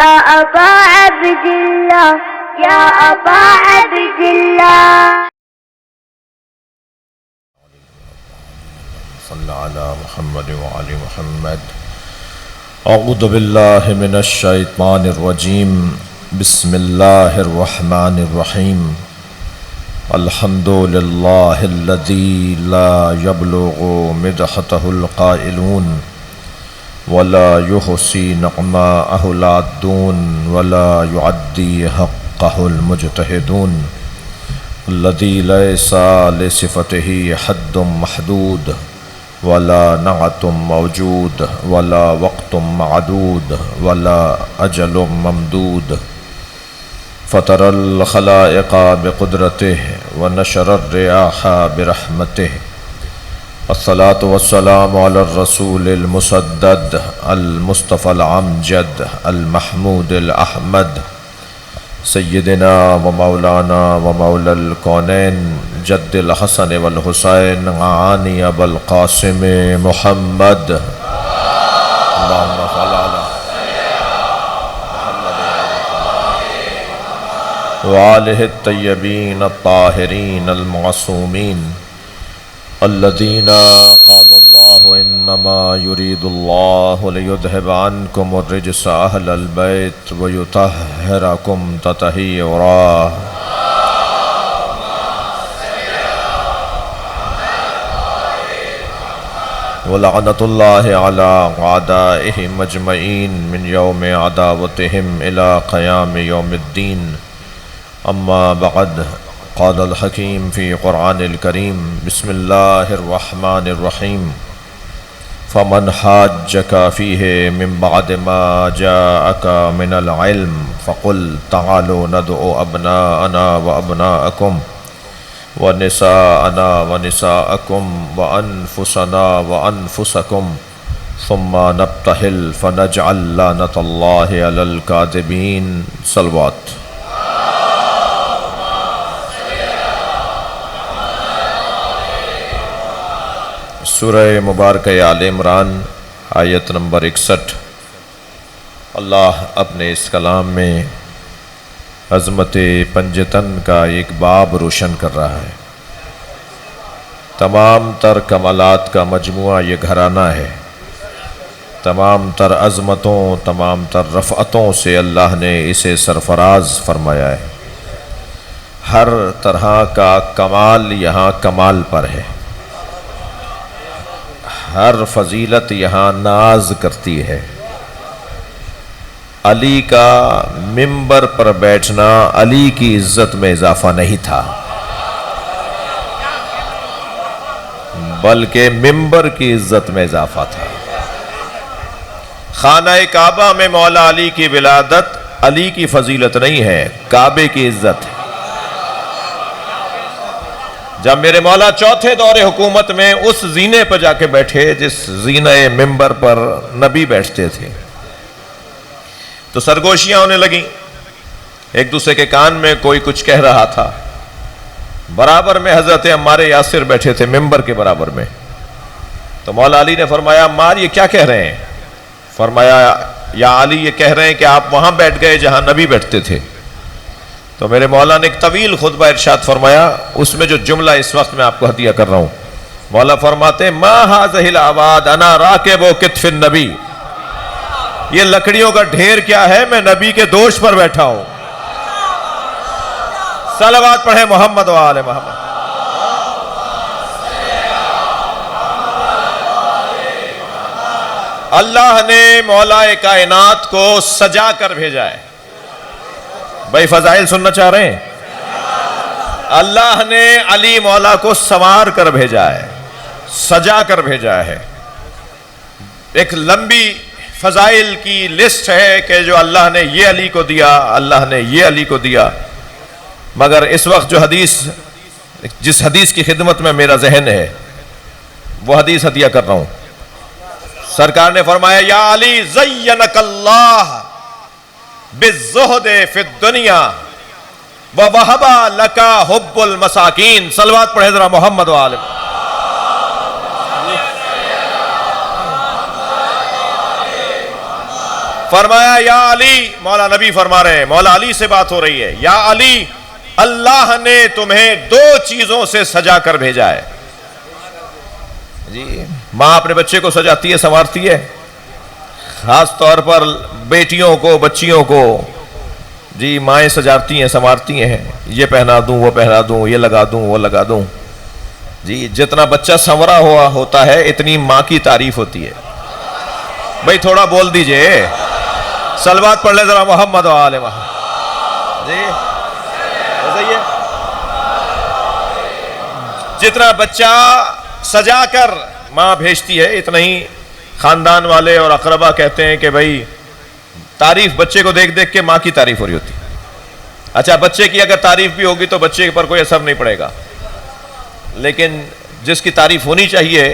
يا أبا عبد الله يا أبا عبد الله. صل على محمد وعلى محمد. اعوذ باللہ من الشیطان الرجیم. بسم اللہ الرحمن الرحیم. الحمد للہ الذی لا یبلغ مدحتہ القائلون ولا یحصی نعماءہ العادون ولا یعدی حقہ المجتہدون. الذی لیس لصفتہ حد محدود ولا نعت موجود ولا وقت معدود ولا اجل ممدود. فطر الخلائق بقدرته ونشر الرياح برحمته. الصلاة والسلام على الرسول المسدد المصطفى العمجد المحمود الأحمد سیدنا و مولانا و مولا الکونین جد الحسن والحسین عانی ابو القاسم محمد. اللہم صل علی محمد وآلہ الطیبین الطاہرین المعصومین الذین قال اللہ انما یرید اللہ لیذہب عنکم الرجس اہل البیت ویطہرکم تطہیرا. ولعنۃ اللہ علی اعدائہم اجمعین من یوم عداوتہم الی قیام یوم الدین. اما بعد قال الحکیم فی قرآن الکریم. بسم اللہ الرحمن الرحیم. فمن حاجک فیہ من بعد ما جاءک من العلم فقل تعالوا ندعو ابناءنا وابناءکم ونساءنا ونساءکم وانفسنا وانفسکم ثم نبتہل فنجعل لعنۃ اللہ علی الکاذبین. صلوات. سورہ مبارکہ آل عمران آیت نمبر 61. اللہ اپنے اس کلام میں عظمت پنجتن کا ایک باب روشن کر رہا ہے. تمام تر کمالات کا مجموعہ یہ گھرانہ ہے. تمام تر عظمتوں تمام تر رفعتوں سے اللہ نے اسے سرفراز فرمایا ہے. ہر طرح کا کمال یہاں کمال پر ہے. ہر فضیلت یہاں ناز کرتی ہے. علی کا ممبر پر بیٹھنا علی کی عزت میں اضافہ نہیں تھا بلکہ ممبر کی عزت میں اضافہ تھا. خانہ کعبہ میں مولا علی کی ولادت علی کی فضیلت نہیں ہے، کعبے کی عزت ہے. جب میرے مولا چوتھے دور حکومت میں اس زینے پر جا کے بیٹھے جس زینے ممبر پر نبی بیٹھتے تھے تو سرگوشیاں ہونے لگیں. ایک دوسرے کے کان میں کوئی کچھ کہہ رہا تھا. برابر میں حضرت عمار یاسر بیٹھے تھے ممبر کے برابر میں. تو مولا علی نے فرمایا عمار یہ کیا کہہ رہے ہیں؟ فرمایا یا علی یہ کہہ رہے ہیں کہ آپ وہاں بیٹھ گئے جہاں نبی بیٹھتے تھے. تو میرے مولا نے ایک طویل خطبہ ارشاد فرمایا. اس میں جو جملہ اس وقت میں آپ کو ہدیہ کر رہا ہوں، مولا فرماتے ہیں ما هذه الاعواد انا راکب کتف النبی. یہ لکڑیوں کا ڈھیر کیا ہے، میں نبی کے دوش پر بیٹھا ہوں. صلوات پڑھیں محمد و آل محمد. اللہ نے مولا کائنات کو سجا کر بھیجا ہے. بھائی فضائل سننا چاہ رہے ہیں؟ اللہ نے علی مولا کو سنوار کر بھیجا ہے، سجا کر بھیجا ہے. ایک لمبی فضائل کی لسٹ ہے کہ جو اللہ نے یہ علی کو دیا، اللہ نے یہ علی کو دیا. مگر اس وقت جو جس حدیث کی خدمت میں میرا ذہن ہے وہ حدیث ہدیہ کر رہا ہوں. سرکار نے فرمایا یا علی زینک اللہ بالزہد فی الدنیا ووہب لک حب المساکین. صلوات پڑھے ذرا محمد و آل. فرمایا یا علی، مولا نبی فرما رہے ہیں، مولا علی سے بات ہو رہی ہے، یا علی اللہ نے تمہیں دو چیزوں سے سجا کر بھیجا ہے. جی ماں اپنے بچے کو سجاتی ہے، سنوارتی ہے، خاص طور پر بیٹیوں کو، بچیوں کو جی مائیں سجاتی ہیں، سنوارتی ہیں، یہ پہنا دوں، وہ پہنا دوں، یہ لگا دوں، وہ لگا دوں. جی جتنا بچہ سنورا ہوا ہوتا ہے اتنی ماں کی تعریف ہوتی ہے. بھئی تھوڑا بول دیجئے، صلوات پڑھ لیں ذرا محمد و آل محمد. جی صحیح ہے. جتنا بچہ سجا کر ماں بھیجتی ہے اتنا ہی خاندان والے اور اقربا کہتے ہیں کہ بھئی تعریف بچے کو دیکھ دیکھ کے ماں کی تعریف ہو رہی ہوتی. اچھا بچے کی اگر تعریف بھی ہوگی تو بچے پر کوئی اثر نہیں پڑے گا، لیکن جس کی تعریف ہونی چاہیے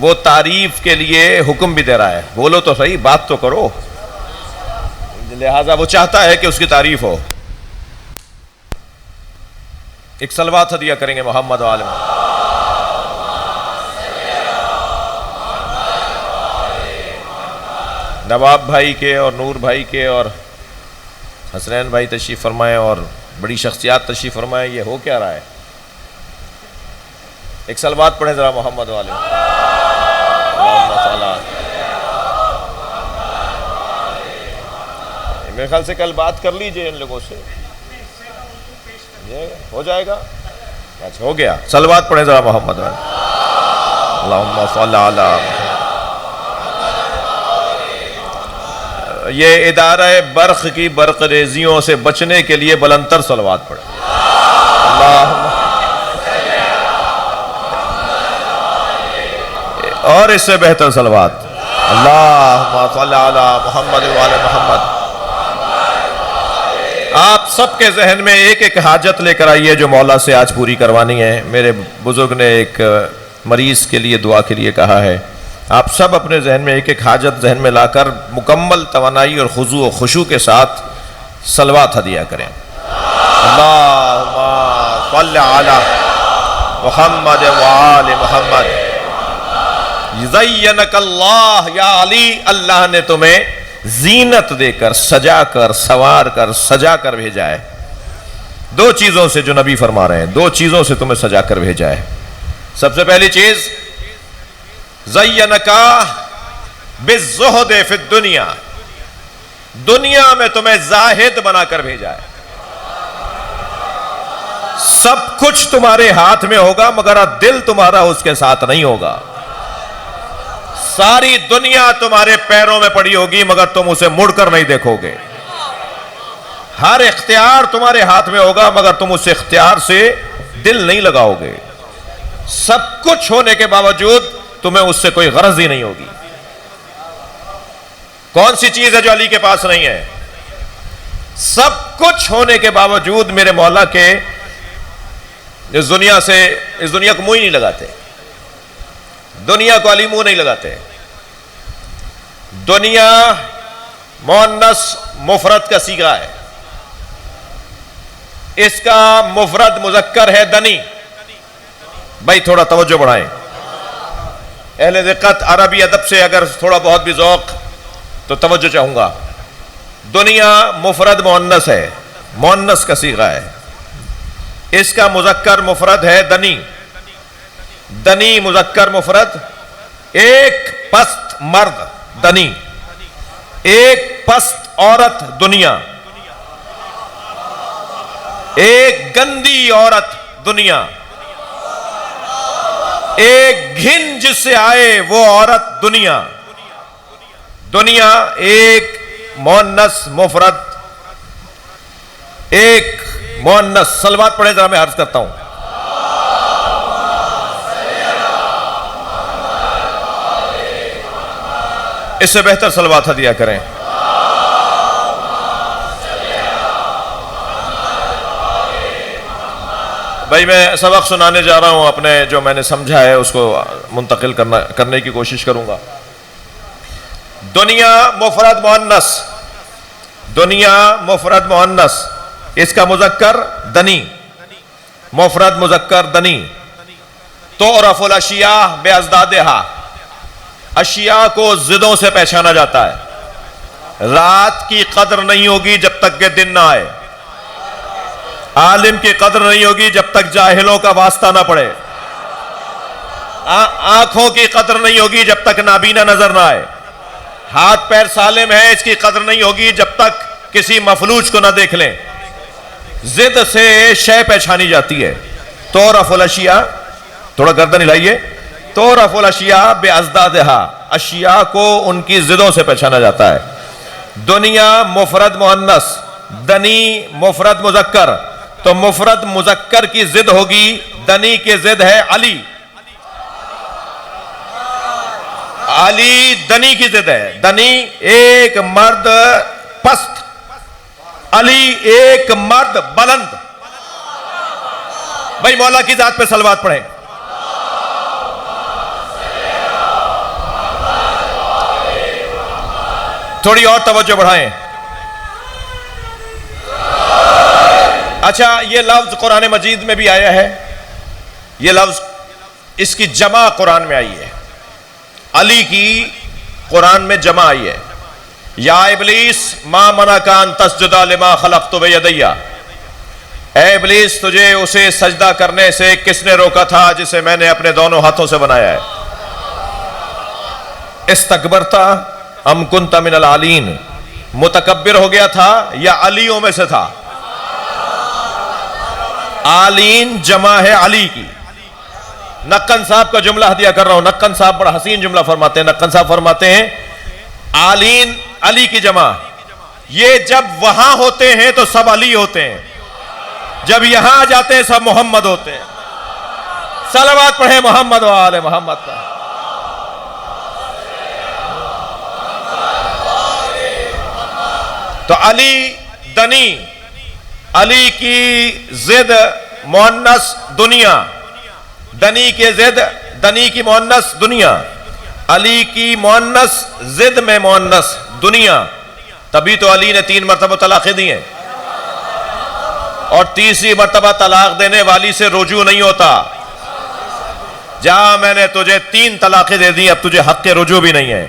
وہ تعریف کے لیے حکم بھی دے رہا ہے، بولو تو صحیح، بات تو کرو، لہذا وہ چاہتا ہے کہ اس کی تعریف ہو. ایک صلوات ہدیہ کریں گے محمد و آل محمد. نواب بھائی کے اور نور بھائی کے اور حسنین بھائی تشریف فرمائیں اور بڑی شخصیات تشریف فرمائیں. یہ ہو کیا رہا ہے؟ ایک صلوات پڑھیں ذرا محمد و آل محمد. میرے خیال سے کل بات کر لیجئے ان لوگوں سے، یہ ہو جائے گا. اچھا ہو گیا. صلوات پڑھیں ذرا محمد و آل محمد. اللہم صل علی. یہ ادارہ برق کی برق ریزیوں سے بچنے کے لیے بلندتر صلوات پڑھیں. اللہم اور اس سے بہتر صلوات. اللہم صل علی محمد و آل محمد. آپ سب کے ذہن میں ایک ایک حاجت لے کر آئیے جو مولا سے آج پوری کروانی ہے. میرے بزرگ نے ایک مریض کے لیے دعا کے لیے کہا ہے. آپ سب اپنے ذہن میں ایک ایک حاجت ذہن میں لا کر مکمل توانائی اور خضوع و خشوع کے ساتھ صلوات ہدیہ کریں. اللہم صل علی محمد و آل محمد. زینک اللہ، یا علی اللہ نے تمہیں زینت دے کر، سجا کر، سوار کر، سجا کر بھیجا ہے. دو چیزوں سے جو نبی فرما رہے ہیں، دو چیزوں سے تمہیں سجا کر بھیجا ہے. سب سے پہلی چیز زینکا بالزہد فی الدنیا، دنیا میں تمہیں زاہد بنا کر بھیجا ہے. سب کچھ تمہارے ہاتھ میں ہوگا مگر دل تمہارا اس کے ساتھ نہیں ہوگا. ساری دنیا تمہارے پیروں میں پڑی ہوگی مگر تم اسے مڑ کر نہیں دیکھو گے. ہر اختیار تمہارے ہاتھ میں ہوگا مگر تم اس اختیار سے دل نہیں لگاؤ گے. سب کچھ ہونے کے باوجود تمہیں اس سے کوئی غرض ہی نہیں ہوگی. کون سی چیز ہے جو علی کے پاس نہیں ہے؟ سب کچھ ہونے کے باوجود میرے مولا کے اس دنیا کو منہ ہی نہیں لگاتے. دنیا کو علی منہ نہیں لگاتے. دنیا مؤنث مفرد کا صیغہ ہے. اس کا مفرد مذکر ہے دنی. بھائی تھوڑا توجہ بڑھائیں. اہل دقت عربی ادب سے اگر تھوڑا بہت بھی ذوق تو توجہ چاہوں گا. دنیا مفرد مؤنث ہے، مؤنث کا صیغہ ہے. اس کا مذکر مفرد ہے دنی. دنی مذکر مفرد. ایک پست مرد دنی، ایک پست عورت دنیا، ایک گندی عورت دنیا، ایک گھن جس سے آئے وہ عورت دنیا. دنیا ایک مؤنث مفرد، ایک مؤنث. صلوات پڑھیں ذرا، میں عرض کرتا ہوں. اس سے بہتر صلوات ہدیہ کریں. بھائی میں سبق سنانے جا رہا ہوں، اپنے جو میں نے سمجھا ہے اس کو منتقل کرنے کی کوشش کروں گا. دنیا مفرد مؤنث، دنیا مفرد مؤنث. اس کا مذکر دنی، مفرد مذکر دنی. تعرف الاشیاء بازدادہا، اشیاء کو زدوں سے پہچانا جاتا ہے. رات کی قدر نہیں ہوگی جب تک کہ دن نہ آئے. عالم کی قدر نہیں ہوگی جب تک جاہلوں کا واسطہ نہ پڑے. آنکھوں کی قدر نہیں ہوگی جب تک نابینا نظر نہ آئے. ہاتھ پیر سالم ہے اس کی قدر نہیں ہوگی جب تک کسی مفلوج کو نہ دیکھ لیں. ضد سے شے پہچانی جاتی ہے. تعرف الاشیاء، تھوڑا گردن ہلائیے، تعرف الاشیاء بازدادہا، اشیاء کو ان کی ضدوں سے پہچانا جاتا ہے. دنیا مفرد مؤنث، دنی مفرد مذکر، تو مفرد مذکر کی ضد ہوگی، دنی کی ضد ہے علی. علی دنی کی ضد ہے. دنی ایک مرد پست، علی ایک مرد بلند. بھائی مولا کی ذات پہ صلوات پڑھیں. تھوڑی اور توجہ بڑھائیں. اچھا، یہ لفظ قرآن مجید میں بھی آیا ہے. یہ لفظ، اس کی جمع قرآن میں آئی ہے. علی کی قرآن میں جمع آئی ہے. یا ابلیس ما منعک ان تسجد لما خلقت بیدی، اے ابلیس تجھے اسے سجدہ کرنے سے کس نے روکا تھا جسے میں نے اپنے دونوں ہاتھوں سے بنایا ہے. استکبرت ام کنت من العالین، متکبر ہو گیا تھا یا علیوں میں سے تھا؟ عالین جمع ہے علی کی. نقن صاحب کا جملہ ہدیہ کر رہا ہوں. نقن صاحب بڑا حسین جملہ فرماتے ہیں. نقن صاحب فرماتے ہیں عالین علی کی جمع. یہ جب وہاں ہوتے ہیں تو سب علی ہوتے ہیں، جب یہاں آ جاتے ہیں سب محمد ہوتے ہیں. صلوات پڑھیں محمد و آل محمد کا. تو علی دنی، علی کی ضد مؤنث دنیا، دنی کے ضد، دنی کی مؤنث دنیا، علی کی مؤنث ضد میں مؤنث دنیا. تبھی تو علی نے 3 مرتبہ طلاقیں دی ہیں، اور تیسری مرتبہ طلاق دینے والی سے رجوع نہیں ہوتا. جہاں میں نے تجھے 3 طلاقیں دے دی، اب تجھے حق رجوع بھی نہیں ہے.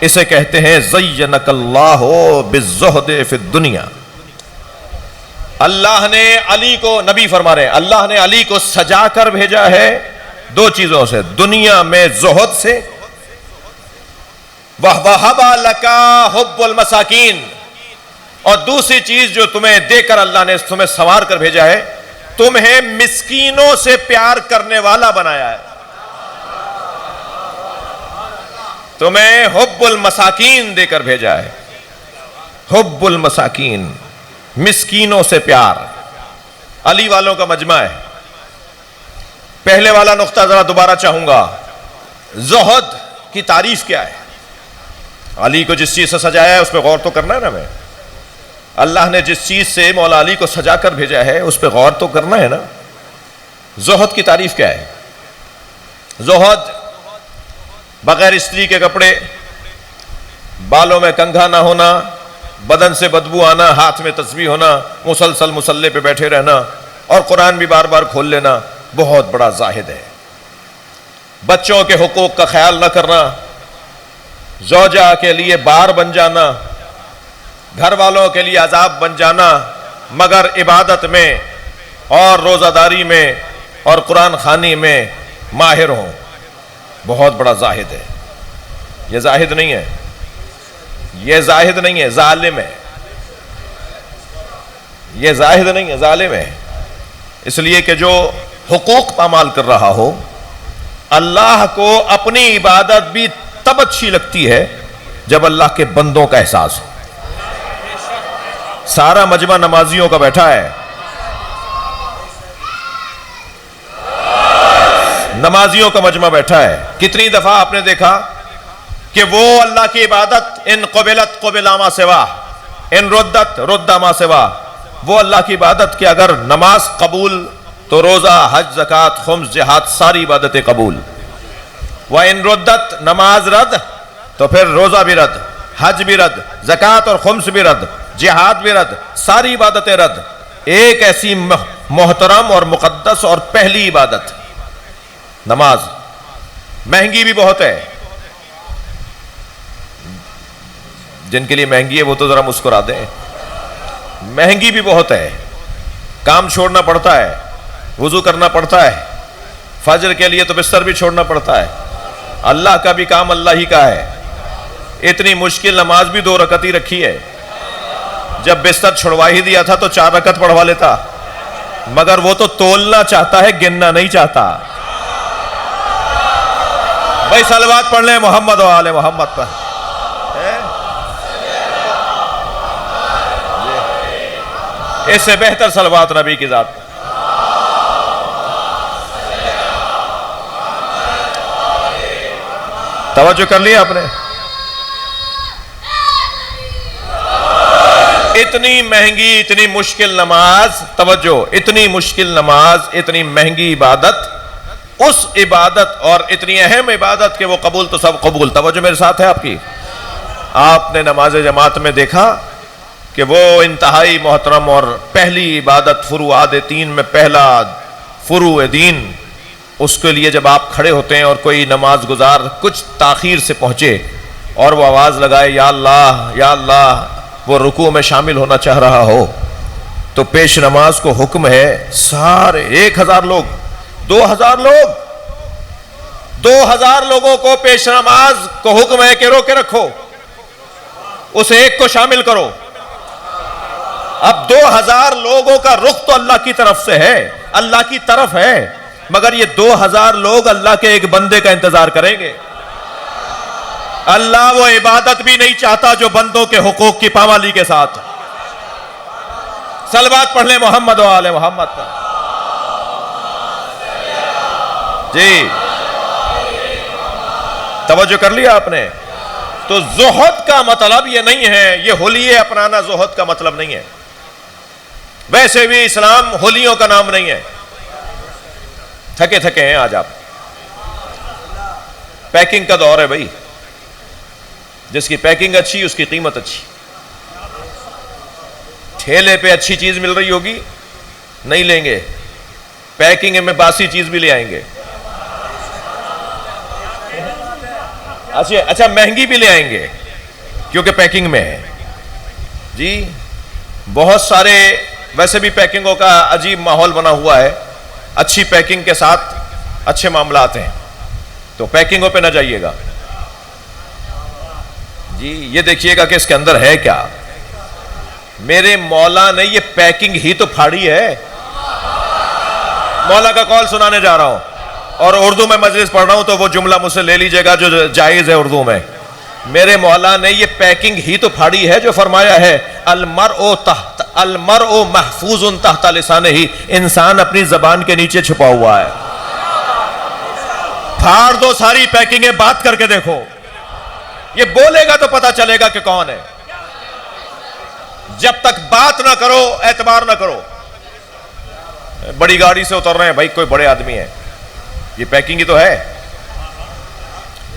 اسے کہتے ہیں زینک اللہ بالزہد فی الدنیا. اللہ نے علی کو، نبی فرما رہے ہیں، اللہ نے علی کو سجا کر بھیجا ہے 2 چیزوں سے، دنیا میں زہد سے، وَوَهَبَ لَكَ حُبُّ الْمَسَاكِينَ، اور دوسری چیز جو تمہیں دے کر اللہ نے تمہیں سنوار کر بھیجا ہے، تمہیں مسکینوں سے پیار کرنے والا بنایا ہے. تمہیں حب المساکین دے کر بھیجا ہے. حب المساکین، مسکینوں سے پیار. علی والوں کا مجمع ہے. پہلے والا نقطہ ذرا دوبارہ چاہوں گا. زہد کی تعریف کیا ہے؟ علی کو جس چیز سے سجایا ہے اس پہ غور تو کرنا ہے نا. ہمیں اللہ نے جس چیز سے مولا علی کو سجا کر بھیجا ہے اس پہ غور تو کرنا ہے نا. زہد کی تعریف کیا ہے؟ زہد بغیر استری کے کپڑے، بالوں میں کنگھا نہ ہونا، بدن سے بدبو آنا، ہاتھ میں تسبیح ہونا، مسلسل مصلے پہ بیٹھے رہنا، اور قرآن بھی بار بار کھول لینا، بہت بڑا زاہد ہے. بچوں کے حقوق کا خیال نہ کرنا، زوجہ کے لیے بار بن جانا، گھر والوں کے لیے عذاب بن جانا، مگر عبادت میں اور روزہ داری میں اور قرآن خوانی میں ماہر ہوں. بہت بڑا زاہد ہے. یہ زاہد نہیں ہے، یہ زاہد نہیں ہے، ظالم ہے. یہ زاہد نہیں ہے، ظالم ہے. اس لیے کہ جو حقوق پامال کر رہا ہو، اللہ کو اپنی عبادت بھی تب اچھی لگتی ہے جب اللہ کے بندوں کا احساس ہو. سارا مجمع نمازیوں کا بیٹھا ہے، نمازیوں کا مجمع بیٹھا ہے. کتنی دفعہ آپ نے دیکھا کہ وہ اللہ کی عبادت ان قبلت قبل ما سوا، ان ردت رد ما سوا، وہ اللہ کی عبادت کہ اگر نماز قبول تو روزہ، حج، زکوٰۃ، خمس، جہاد، ساری عبادتیں قبول. وَإِن ردت، نماز رد تو پھر روزہ بھی رد، حج بھی رد، زکوٰۃ اور خمس بھی رد، جہاد بھی رد، ساری عبادتیں رد. ایک ایسی محترم اور مقدس اور پہلی عبادت نماز، مہنگی بھی بہت ہے. جن کے لیے مہنگی ہے وہ تو ذرا مسکرا دیں. مہنگی بھی بہت ہے, کام چھوڑنا پڑتا ہے, وضو کرنا پڑتا ہے, فجر کے لیے تو بستر بھی چھوڑنا پڑتا ہے. اللہ کا بھی کام اللہ ہی کا ہے. اتنی مشکل نماز بھی 2 رکعت ہی رکھی ہے. جب بستر چھڑوا ہی دیا تھا تو 4 رکعت پڑھوا لیتا, مگر وہ تو تولنا چاہتا ہے, گننا نہیں چاہتا. بھائی صلوات پڑھ لیں محمد و آل محمد پر. اس سے بہتر صلوات نبی کی ذات. توجہ کر لیا آپ نے؟ اتنی مہنگی, اتنی مشکل نماز, توجہ, اتنی مشکل نماز, اتنی مہنگی عبادت, اس عبادت اور اتنی اہم عبادت کہ وہ قبول تو سب قبول. توجہ میرے ساتھ ہے آپ کی؟ آپ نے نماز جماعت میں دیکھا کہ وہ انتہائی محترم اور پہلی عبادت فروعات دین میں پہلا فروع دین, اس کے لیے جب آپ کھڑے ہوتے ہیں اور کوئی نماز گزار کچھ تاخیر سے پہنچے اور وہ آواز لگائے یا اللہ یا اللہ, وہ رکوع میں شامل ہونا چاہ رہا ہو, تو پیش نماز کو حکم ہے سارے 1000 لوگ, 2000 لوگ, 2000 لوگوں کو پیش نماز کو حکم ہے کہ روکے رکھو, اس ایک کو شامل کرو. اب 2000 لوگوں کا رخ تو اللہ کی طرف سے ہے, اللہ کی طرف ہے, مگر یہ 2000 لوگ اللہ کے ایک بندے کا انتظار کریں گے. اللہ وہ عبادت بھی نہیں چاہتا جو بندوں کے حقوق کی پامالی کے ساتھ. صلوات پڑھ لیں محمد و آل محمد پر. جی توجہ کر لیا آپ نے؟ تو زہد کا مطلب یہ نہیں ہے, یہ حلیے اپنانا زہد کا مطلب نہیں ہے. ویسے بھی اسلام حلیوں کا نام نہیں ہے. تھکے تھکے ہیں آج آپ, پیکنگ کا دور ہے بھائی, جس کی پیکنگ اچھی اس کی قیمت اچھی. ٹھیلے پہ اچھی چیز مل رہی ہوگی نہیں لیں گے, پیکنگ میں باسی چیز بھی لے آئیں گے. اچھا مہنگی بھی لے آئیں گے کیونکہ پیکنگ میں ہے. جی بہت سارے ویسے بھی پیکنگوں کا عجیب ماحول بنا ہوا ہے. اچھی پیکنگ کے ساتھ اچھے معاملات ہیں, تو پیکنگوں پہ نہ جائیے گا. جی یہ دیکھیے گا کہ اس کے اندر ہے کیا. میرے مولا نے یہ پیکنگ ہی تو پھاڑی ہے. مولا کا قول سنانے جا رہا ہوں اور اردو میں مجلس پڑھ رہا ہوں, تو وہ جملہ مجھ سے لے لیجئے گا جو جائز ہے اردو میں. میرے مولا نے یہ پیکنگ ہی تو پھاڑی ہے جو فرمایا ہے المرء محفوظ تحت لسانہ, انسان اپنی زبان کے نیچے چھپا ہوا ہے. پھاڑ دو ساری پیکنگیں, بات کر کے دیکھو, یہ بولے گا تو پتا چلے گا کہ کون ہے. جب تک بات نہ کرو اعتبار نہ کرو. بڑی گاڑی سے اتر رہے ہیں بھائی, کوئی بڑے آدمی ہے, یہ پیکنگ ہی تو ہے.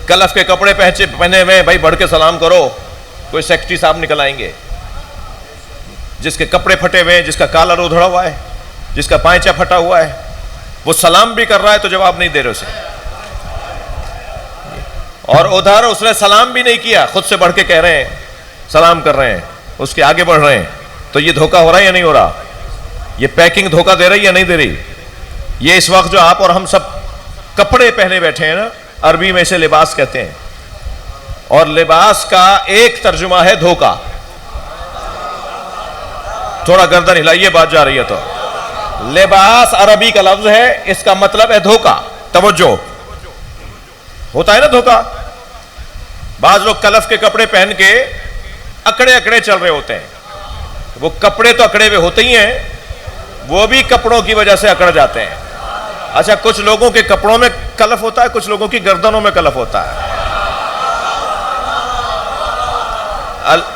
کلف کے کپڑے پہنے ہوئے بھائی, بڑھ کے سلام کرو, کوئی سیکرٹری صاحب نکل آئیں گے. جس کے کپڑے پھٹے ہوئے ہیں, جس کا کالر ادھڑا ہوا ہے, جس کا پائچہ پھٹا ہوا ہے, وہ سلام بھی کر رہا ہے تو جواب نہیں دے رہے اسے. اور ادھر اس نے سلام بھی نہیں کیا, خود سے بڑھ کے کہہ رہے ہیں سلام کر رہے ہیں, اس کے آگے بڑھ رہے ہیں. تو یہ دھوکہ ہو رہا ہے یا نہیں ہو رہا؟ یہ پیکنگ دھوکہ دے رہی یا نہیں دے رہی؟ یہ اس وقت جو آپ اور ہم سب کپڑے پہنے بیٹھے ہیں نا, عربی میں اسے لباس کہتے ہیں, اور لباس کا ایک ترجمہ ہے دھوکہ. تھوڑا گردن ہلائیے, بات جا رہی ہے. تو لباس عربی کا لفظ ہے, اس کا مطلب ہے دھوکہ. توجہ, ہوتا ہے نا دھوکہ. بعض لوگ کلف کے کپڑے پہن کے اکڑے اکڑے چل رہے ہوتے ہیں. وہ کپڑے تو اکڑے ہوئے ہوتے ہی ہیں, وہ بھی کپڑوں کی وجہ سے اکڑ جاتے ہیں. اچھا, کچھ لوگوں کے کپڑوں میں کلف ہوتا ہے, کچھ لوگوں کی گردنوں میں کلف ہوتا ہے.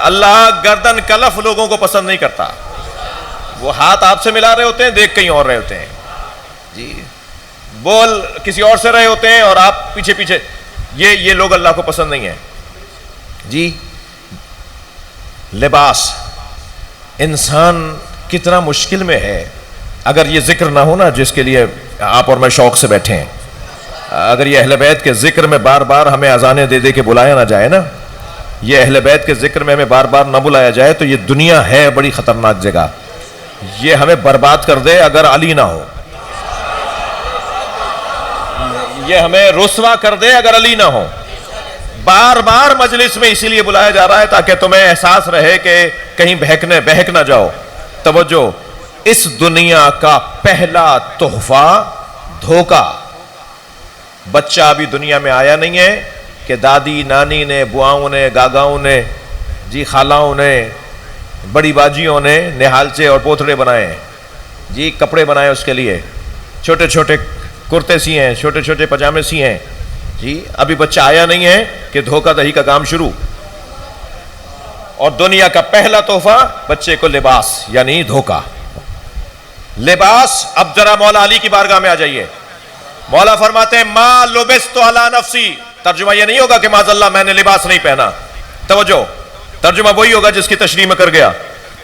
اللہ گردن کلف لوگوں کو پسند نہیں کرتا. وہ ہاتھ آپ سے ملا رہے ہوتے ہیں, دیکھ کہیں اور رہے ہوتے ہیں. جی بول کسی اور سے رہے ہوتے ہیں اور آپ پیچھے پیچھے. یہ لوگ اللہ کو پسند نہیں ہیں. جی لباس, انسان کتنا مشکل میں ہے اگر یہ ذکر نہ ہو نا, جس کے لیے آپ اور میں شوق سے بیٹھے ہیں. اگر یہ اہل بیت کے ذکر میں بار بار ہمیں اذانیں دے دے کے بلایا نہ جائے نا, یہ اہل بیت کے ذکر میں ہمیں بار بار نہ بلایا جائے تو یہ دنیا ہے بڑی خطرناک جگہ، یہ ہمیں برباد کر دے اگر علی نہ ہو، یہ ہمیں رسوا کر دے اگر علی نہ ہو۔ بار بار مجلس میں اسی لیے بلایا جا رہا ہے تاکہ تمہیں احساس رہے کہ کہیں بہک نہ جاؤ۔ توجہ، اس دنیا کا پہلا تحفہ دھوکہ۔ بچہ ابھی دنیا میں آیا نہیں ہے کہ دادی نانی نے، بواؤں نے، گاگاؤں نے، جی خالاؤں نے، بڑی باجیوں نے نہالچے اور پوتڑے بنائے ہیں، جی کپڑے بنائے اس کے لیے، چھوٹے چھوٹے کرتے سی ہیں، چھوٹے چھوٹے پجامے سی ہیں، جی ابھی بچہ آیا نہیں ہے کہ دھوکہ دہی کا کام شروع۔ اور دنیا کا پہلا تحفہ بچے کو لباس، یعنی دھوکہ، لباس۔ اب ذرا مولا علی کی بارگاہ میں آ جائیے، مولا فرماتے ہیں ما لبست علی نفسی، ترجمہ یہ نہیں ہوگا کہ معاذ اللہ میں نے لباس نہیں پہنا، توجہ ترجمہ وہی ہوگا جس کی تشریح میں کر گیا۔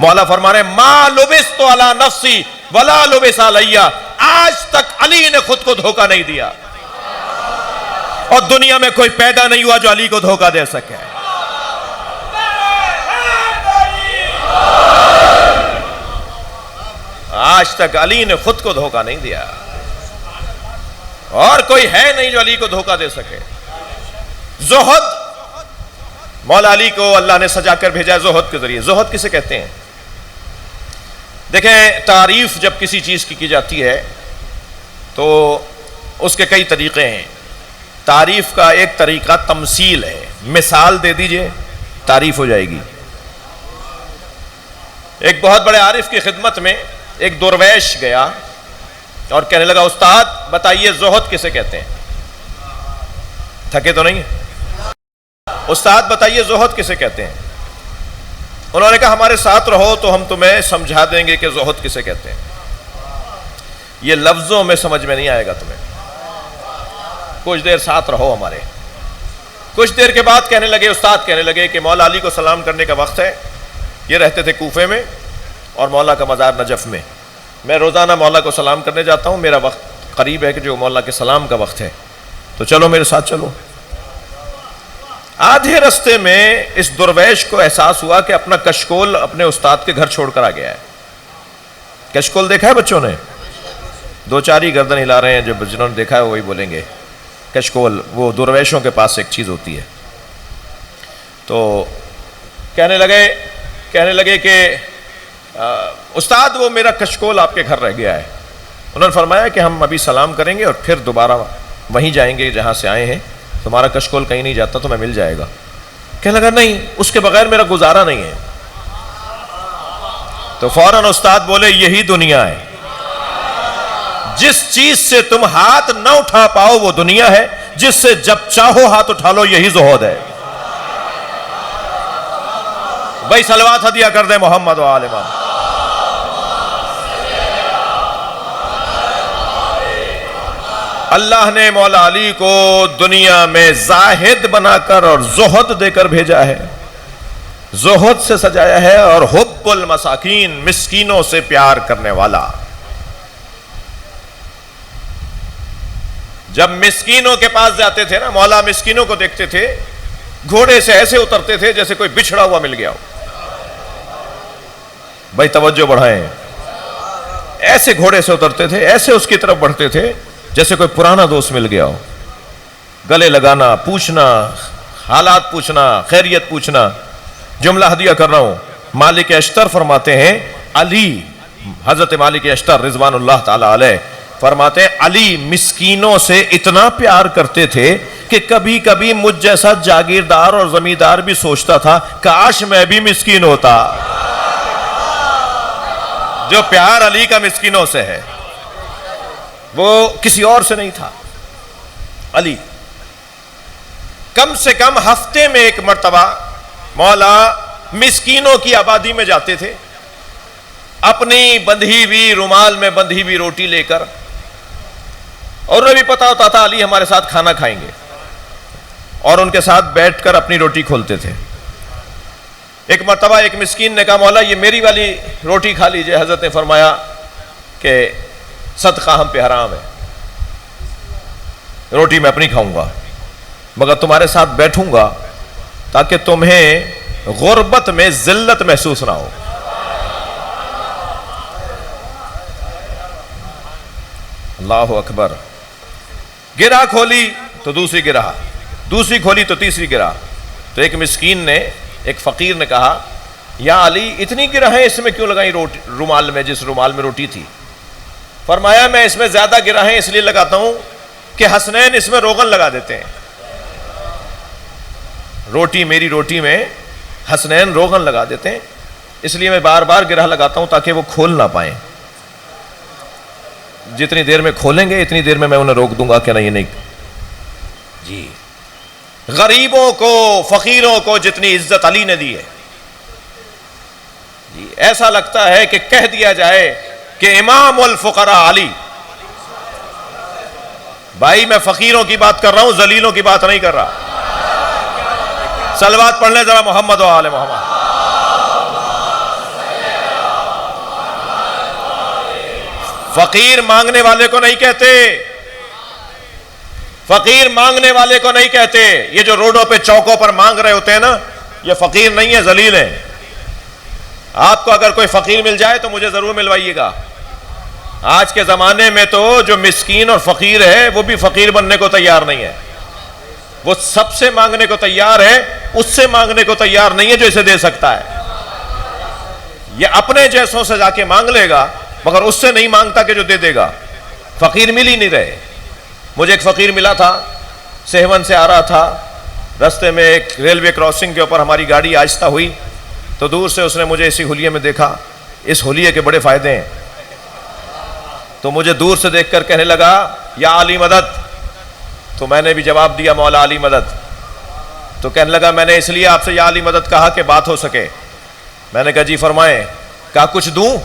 مولا فرما رہے ہیں ما لبست علی نفسی ولا لبس علی، آج تک علی نے خود کو دھوکہ نہیں دیا اور دنیا میں کوئی پیدا نہیں ہوا جو علی کو دھوکہ دے سکے۔ آج تک علی نے خود کو دھوکہ نہیں دیا اور کوئی ہے نہیں جو علی کو دھوکہ دے سکے۔ زہد، مولا علی کو اللہ نے سجا کر بھیجا زہد کے ذریعے۔ زہد کسے کہتے ہیں؟ دیکھیں، تعریف جب کسی چیز کی جاتی ہے تو اس کے کئی طریقے ہیں۔ تعریف کا ایک طریقہ تمثیل ہے، مثال دے دیجئے تعریف ہو جائے گی۔ ایک بہت بڑے عارف کی خدمت میں ایک درویش گیا اور کہنے لگا استاد بتائیے زہد کسے کہتے ہیں؟ تھکے تو نہیں ہیں؟ استاد بتائیے زہد کسے کہتے ہیں؟ انہوں نے کہا ہمارے ساتھ رہو تو ہم تمہیں سمجھا دیں گے کہ زہد کسے کہتے ہیں، یہ لفظوں میں سمجھ میں نہیں آئے گا تمہیں، کچھ دیر ساتھ رہو ہمارے۔ کچھ دیر کے بعد کہنے لگے، استاد کہنے لگے کہ مولا علی کو سلام کرنے کا وقت ہے۔ یہ رہتے تھے کوفے میں اور مولا کا مزار نجف میں۔ میں روزانہ مولا کو سلام کرنے جاتا ہوں، میرا وقت قریب ہے کہ جو مولا کے سلام کا وقت ہے، تو چلو میرے ساتھ چلو۔ آدھے رستے میں اس درویش کو احساس ہوا کہ اپنا کشکول اپنے استاد کے گھر چھوڑ کر آ گیا ہے۔ کشکول دیکھا ہے بچوں نے؟ دو چار ہی گردن ہلا رہے ہیں، جو جنہوں نے دیکھا ہے وہی بولیں گے۔ کشکول وہ درویشوں کے پاس ایک چیز ہوتی ہے۔ تو کہنے لگے کہ استاد وہ میرا کشکول آپ کے گھر رہ گیا ہے۔ انہوں نے فرمایا کہ ہم ابھی سلام کریں گے اور پھر دوبارہ وہیں جائیں گے جہاں سے آئے ہیں، تمہارا کشکول کہیں نہیں جاتا، تمہیں مل جائے گا۔ کہنے لگا نہیں، اس کے بغیر میرا گزارا نہیں ہے۔ تو فوراً استاد بولے یہی دنیا ہے، جس چیز سے تم ہاتھ نہ اٹھا پاؤ وہ دنیا ہے، جس سے جب چاہو ہاتھ اٹھا لو یہی زہد ہے۔ بھائی صلوات ہدیہ کر دیں محمد و آل محمد۔ اللہ نے مولا علی کو دنیا میں زاہد بنا کر اور زہد دے کر بھیجا ہے، زہد سے سجایا ہے، اور حب المساکین، مسکینوں سے پیار کرنے والا۔ جب مسکینوں کے پاس جاتے تھے نا، مولا مسکینوں کو دیکھتے تھے، گھوڑے سے ایسے اترتے تھے جیسے کوئی بچھڑا ہوا مل گیا ہو۔ بھائی توجہ بڑھائیں، ایسے گھوڑے سے اترتے تھے، ایسے اس کی طرف بڑھتے تھے جیسے کوئی پرانا دوست مل گیا ہو۔ گلے لگانا، پوچھنا، حالات پوچھنا، خیریت پوچھنا۔ جملہ ہدیہ کر رہا ہوں، مالک اشتر فرماتے ہیں، علی، حضرت مالک اشتر رضوان اللہ تعالی علیہ فرماتے ہیں علی مسکینوں سے اتنا پیار کرتے تھے کہ کبھی کبھی مجھ جیسا جاگیردار اور زمیندار بھی سوچتا تھا کاش میں بھی مسکین ہوتا۔ جو پیار علی کا مسکینوں سے ہے وہ کسی اور سے نہیں تھا۔ علی کم سے کم ہفتے میں ایک مرتبہ مولا مسکینوں کی آبادی میں جاتے تھے، اپنی بندھی ہوئی رومال میں بندھی ہوئی روٹی لے کر، اور انہیں بھی پتا ہوتا تھا علی ہمارے ساتھ کھانا کھائیں گے، اور ان کے ساتھ بیٹھ کر اپنی روٹی کھولتے تھے۔ ایک مرتبہ ایک مسکین نے کہا مولا یہ میری والی روٹی کھا لیجئے۔ حضرت نے فرمایا کہ صدقہ ہم پہ حرام ہے، روٹی میں اپنی کھاؤں گا، مگر تمہارے ساتھ بیٹھوں گا تاکہ تمہیں غربت میں ذلت محسوس نہ ہو. اللہ اکبر. گرہ کھولی تو دوسری گرہ، دوسری کھولی تو تیسری گرہ. تو ایک مسکین نے، ایک فقیر نے کہا یا علی اتنی گرہیں اس میں کیوں لگائیں رومال میں، جس رومال میں روٹی تھی؟ فرمایا میں اس میں زیادہ گرہیں اس لیے لگاتا ہوں کہ حسنین اس میں روغن لگا دیتے ہیں. روٹی، میری روٹی میں حسنین روغن لگا دیتے ہیں، اس لیے میں بار بار گرہ لگاتا ہوں تاکہ وہ کھول نہ پائیں. جتنی دیر میں کھولیں گے اتنی دیر میں انہیں روک دوں گا کہ نہیں. جی غریبوں کو، فقیروں کو جتنی عزت علی نے دی ہے، جی ایسا لگتا ہے کہ کہہ دیا جائے کہ امام الفقراء علی. بھائی میں فقیروں کی بات کر رہا ہوں، ذلیلوں کی بات نہیں کر رہا. صلوات پڑھ لیں ذرا محمد و آل محمد. فقیر مانگنے والے کو نہیں کہتے، فقیر مانگنے والے کو نہیں کہتے. یہ جو روڈوں پہ چوکوں پر مانگ رہے ہوتے ہیں نا، یہ فقیر نہیں ہے، ذلیل ہیں. آپ کو اگر کوئی فقیر مل جائے تو مجھے ضرور ملوائیے گا. آج کے زمانے میں تو جو مسکین اور فقیر ہے وہ بھی فقیر بننے کو تیار نہیں ہے. وہ سب سے مانگنے کو تیار ہے، اس سے مانگنے کو تیار نہیں ہے جو اسے دے سکتا ہے. یہ اپنے جیسوں سے جا کے مانگ لے گا مگر اس سے نہیں مانگتا کہ جو دے دے گا. فقیر مل ہی نہیں رہے. مجھے ایک فقیر ملا تھا، سہون سے آ رہا تھا، رستے میں ایک ریلوے کراسنگ کے اوپر ہماری گاڑی آہستہ ہوئی تو دور سے اس نے مجھے اسی حلیے میں دیکھا. اس حلیے کے بڑے فائدے ہیں. تو مجھے دور سے دیکھ کر کہنے لگا یا علی مدد. تو میں نے بھی جواب دیا مولا علی مدد. تو کہنے لگا میں نے اس لیے آپ سے یا علی مدد کہا کہ بات ہو سکے. میں نے کہا جی فرمائیں. کہا کچھ دوں؟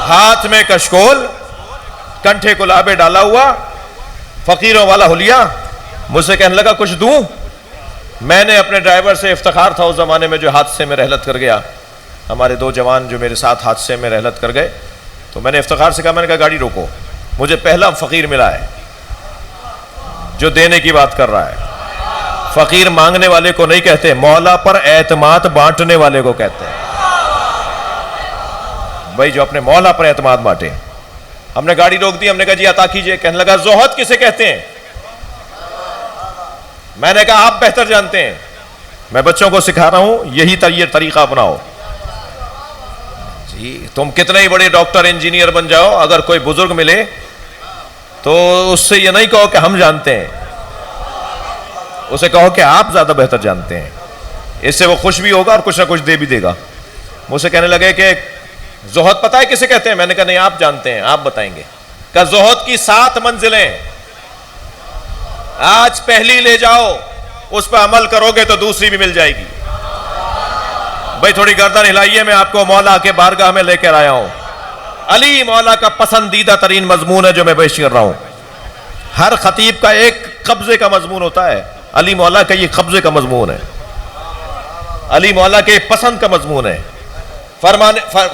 ہاتھ میں کشکول، کنٹھے کلابے ڈالا ہوا، فقیروں والا حلیہ. مجھ سے کہنے لگا کچھ دوں؟ میں نے اپنے ڈرائیور سے، افتخار تھا اس زمانے میں جو حادثے میں رحلت کر گیا، ہمارے 2 جوان جو میرے ساتھ حادثے میں رحلت کر گئے، تو میں نے افتخار سے کہا، میں نے کہا گاڑی روکو، مجھے پہلا فقیر ملا ہے جو دینے کی بات کر رہا ہے. فقیر مانگنے والے کو نہیں کہتے، مولا پر اعتماد بانٹنے والے کو کہتے ہیں. بھائی جو اپنے مولا پر اعتماد بانٹے. ہم نے گاڑی روک دی، ہم نے کہا جی عطا کیجئے. کہنے لگا زہد کسے کہتے ہیں؟ میں نے کہا آپ بہتر جانتے ہیں. میں بچوں کو سکھا رہا ہوں یہی طریقہ اپناؤ. جی تم کتنے ہی بڑے ڈاکٹر انجینئر بن جاؤ، اگر کوئی بزرگ ملے تو اس سے یہ نہیں کہو کہ ہم جانتے ہیں، اسے کہو کہ آپ زیادہ بہتر جانتے ہیں. اس سے وہ خوش بھی ہوگا اور کچھ نہ کچھ دے بھی دے گا. مجھ سے کہنے لگے کہ زہد پتہ ہے کسے کہتے ہیں؟ میں نے کہا نہیں آپ جانتے ہیں، آپ بتائیں گے. کہ زہد کی 7 منزلیں، آج پہلی لے جاؤ، اس پہ عمل کرو گے تو دوسری بھی مل جائے گی. بھائی تھوڑی گردن ہلائیے، میں آپ کو مولا کے بارگاہ میں لے کر آیا ہوں. علی مولا کا پسندیدہ ترین مضمون ہے جو میں پیش کر رہا ہوں. ہر خطیب کا ایک قبضے کا مضمون ہوتا ہے، علی مولا کا یہ قبضے کا مضمون ہے، علی مولا کے پسند کا مضمون ہے.